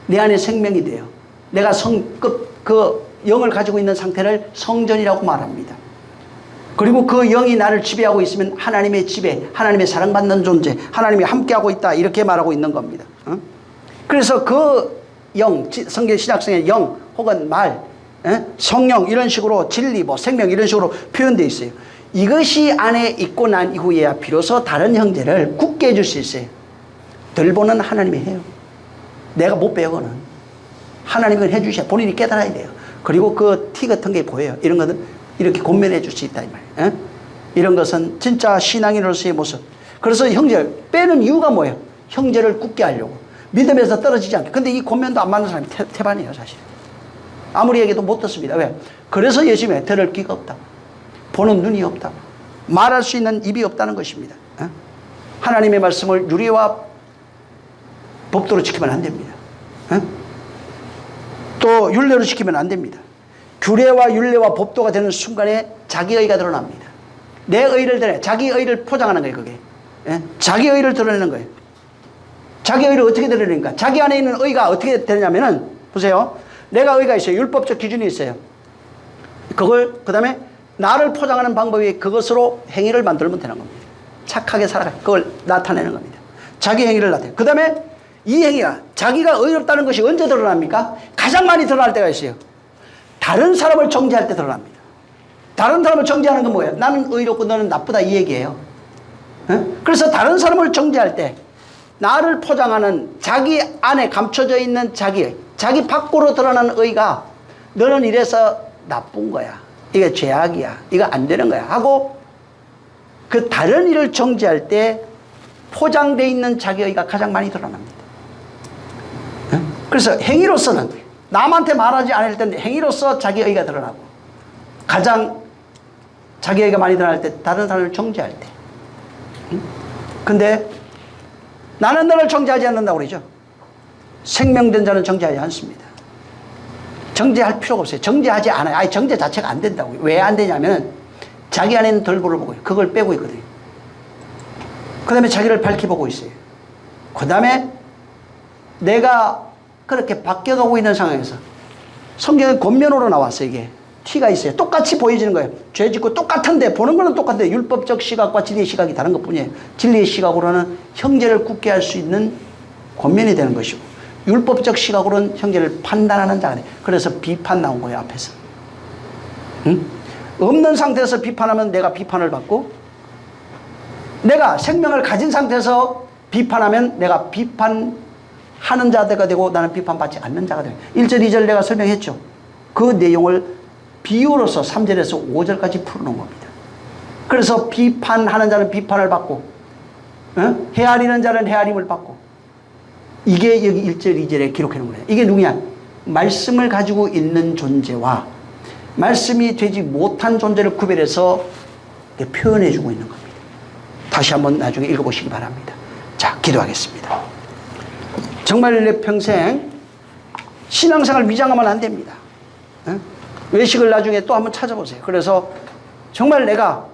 내 안에 생명이 돼요. 내가 그 영을 가지고 있는 상태를 성전이라고 말합니다. 그리고 그 영이 나를 지배하고 있으면 하나님의 지배, 하나님의 사랑받는 존재, 하나님이 함께하고 있다 이렇게 말하고 있는 겁니다. 그래서 그 영, 성경 신약성의 영 혹은 말, 성령 이런 식으로 진리, 생명 이런 식으로 표현되어 있어요. 이것이 안에 있고 난 이후에야 비로소 다른 형제를 굳게 해줄 수 있어요. 덜보는 하나님이 해요. 내가 못 빼요. 그거는 하나님은 해주셔야 본인이 깨달아야 돼요. 그리고 그 티 같은 게 보여요. 이런 것은 이렇게 권면해 줄 수 있다 이 말이에요. 이런 것은 진짜 신앙인으로서의 모습. 그래서 형제를 빼는 이유가 뭐예요? 형제를 굳게 하려고. 믿음에서 떨어지지 않게. 근데 이 권면도 안 맞는 사람이 태반이에요, 사실. 아무리 얘기해도 못 듣습니다. 왜? 그래서 예수님이 들을 귀가 없다고, 보는 눈이 없다고, 말할 수 있는 입이 없다는 것입니다. 하나님의 말씀을 유리와 법도로 지키면 안 됩니다. 또 율례로 지키면 안 됩니다. 규례와 율례와 법도가 되는 순간에 자기 의가 드러납니다. 내 의를 드러내, 자기 의를 포장하는 거예요, 그게. 자기 의를 드러내는 거예요. 자기 의를 어떻게 드러내니까? 자기 안에 있는 의가 어떻게 되냐면은, 보세요. 내가 의가 있어요. 율법적 기준이 있어요. 그걸, 그 다음에 나를 포장하는 방법이 그것으로 행위를 만들면 되는 겁니다. 착하게 살아가. 그걸 나타내는 겁니다. 자기 행위를 나타내요. 그 다음에 이 행위가 자기가 의롭다는 것이 언제 드러납니까? 가장 많이 드러날 때가 있어요. 다른 사람을 정죄할 때 드러납니다. 다른 사람을 정죄하는 건 뭐예요? 나는 의롭고 너는 나쁘다 이 얘기예요. 그래서 다른 사람을 정죄할 때 나를 포장하는 자기 안에 감춰져 있는 자기 밖으로 드러나는 의가 너는 이래서 나쁜 거야. 이게 죄악이야. 이거 안 되는 거야. 하고 그 다른 일을 정죄할 때 포장되어 있는 자기 의가 가장 많이 드러납니다. 그래서 행위로서는 남한테 말하지 않을 텐데 행위로서 자기 의가 드러나고 가장 자기 의가 많이 드러날 때 다른 사람을 정죄할 때. 근데 나는 너를 정죄하지 않는다고 그러죠. 생명된 자는 정죄하지 않습니다. 정죄할 필요가 없어요. 정죄하지 않아요. 아예 정죄 자체가 안 된다고요. 왜 안 되냐면 자기 안에 있는 덜보를 보고 그걸 빼고 있거든요. 그 다음에 자기를 밝혀보고 있어요. 그 다음에 내가 그렇게 바뀌어가고 있는 상황에서 성경에 권면으로 나왔어요. 이게 티가 있어요. 똑같이 보여지는 거예요. 죄 짓고 똑같은데 보는 거는 똑같은데 율법적 시각과 진리의 시각이 다른 것 뿐이에요. 진리의 시각으로는 형제를 굳게 할 수 있는 권면이 되는 것이고 율법적 시각으로는 형제를 판단하는 자가 돼요. 그래서 비판 나온 거예요. 앞에서. 없는 상태에서 비판하면 내가 비판을 받고 내가 생명을 가진 상태에서 비판하면 내가 비판하는 자가 되고 나는 비판받지 않는 자가 돼요. 1절 2절 내가 설명했죠. 그 내용을 비유로서 3절에서 5절까지 풀어놓은 겁니다. 그래서 비판하는 자는 비판을 받고 헤아리는 자는 헤아림을 받고 이게 여기 1절 2절에 기록해 놓은 거예요. 이게 누구냐? 말씀을 가지고 있는 존재와 말씀이 되지 못한 존재를 구별해서 표현해 주고 있는 겁니다. 다시 한번 나중에 읽어보시기 바랍니다. 자, 기도하겠습니다. 정말 내 평생 신앙생활 미장하면 안 됩니다. 외식을 나중에 또 한번 찾아보세요. 그래서 정말 내가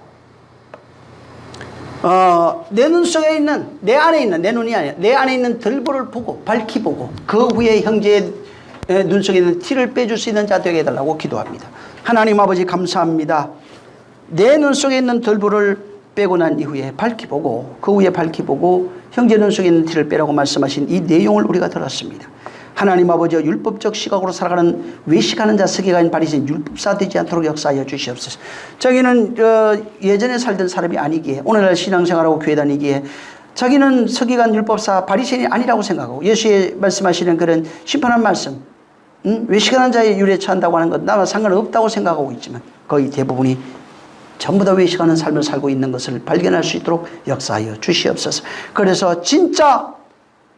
내 눈 속에 있는 내 안에 있는 내 눈이 아니라 내 안에 있는 들보를 보고 밝히 보고 그 후에 형제의 눈 속에 있는 티를 빼줄 수 있는 자 되게 해달라고 기도합니다. 하나님 아버지 감사합니다. 내 눈 속에 있는 들보를 빼고 난 이후에 밝히 보고 그 후에 밝히 보고 형제 눈 속에 있는 티를 빼라고 말씀하신 이 내용을 우리가 들었습니다. 하나님 아버지와 율법적 시각으로 살아가는 외식하는 자 세계관 바리새인 율법사 되지 않도록 역사하여 주시옵소서. 자기는 예전에 살던 사람이 아니기에 오늘날 신앙생활하고 교회 다니기에 자기는 서기관 율법사 바리새인이 아니라고 생각하고 예수의 말씀하시는 그런 심판한 말씀 외식하는 자의 율에 처한다고 하는 것 나와 상관없다고 생각하고 있지만 거의 대부분이 전부 다 외식하는 삶을 살고 있는 것을 발견할 수 있도록 역사하여 주시옵소서. 그래서 진짜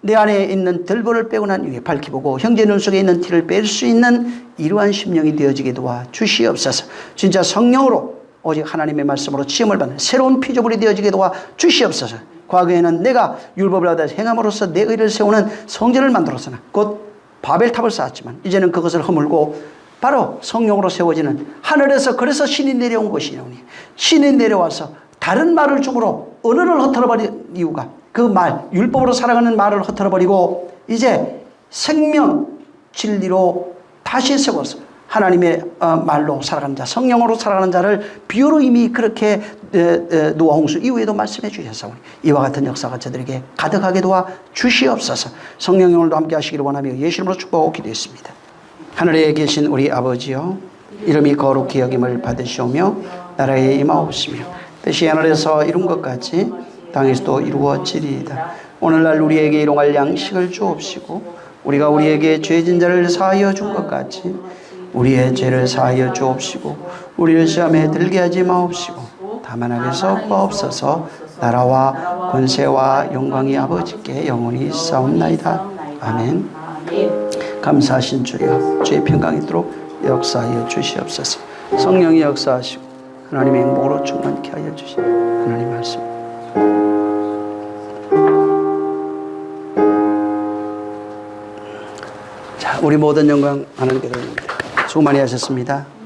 내 안에 있는 들보를 빼고 난 이후에 밝히 보고 형제 눈 속에 있는 티를 뺄 수 있는 이러한 심령이 되어지게 도와 주시옵소서. 진짜 성령으로 오직 하나님의 말씀으로 시험을 받는 새로운 피조물이 되어지게 도와 주시옵소서. 과거에는 내가 율법을 받아 행함으로써 내 의를 세우는 성전을 만들었으나 곧 바벨탑을 쌓았지만 이제는 그것을 허물고 바로 성령으로 세워지는 하늘에서 그래서 신이 내려온 것이오니 신이 내려와서 다른 말을 중으로 언어를 흩어버린 이유가 그 말, 율법으로 살아가는 말을 흩어버리고 이제 생명 진리로 다시 세워서 하나님의 말로 살아가는 자, 성령으로 살아가는 자를 비유로 이미 그렇게 노아 홍수 이후에도 말씀해 주셨사오니 이와 같은 역사가 저들에게 가득하게 도와 주시옵소서. 성령의 오늘도 함께 하시기를 원하며 예수 이름으로 축복하고 기도했습니다. 하늘에 계신 우리 아버지여, 이름이 거룩히 여김을 받으시오며 나라에 임하옵시며 뜻이 하늘에서 이룬 것 같이 땅에서도 이루어지리이다. 오늘날 우리에게 일용할 양식을 주옵시고 우리가 우리에게 죄진 자를 사하여 준 것 같이 우리의 죄를 사하여 주옵시고 우리를 시험에 들게 하지 마옵시고 다만 악에서 구하옵소서. 나라와 권세와 영광이 아버지께 영원히 있사옵나이다. 아멘. 아멘. 감사하신 주여, 주의 평강이 있도록 역사하여 주시옵소서. 성령이 역사하시고 하나님의 행복으로 충만케 하여 주시옵소서. 하나님 말씀. 자, 우리 모든 영광 하나님께 드립니다. 수고 많이 하셨습니다.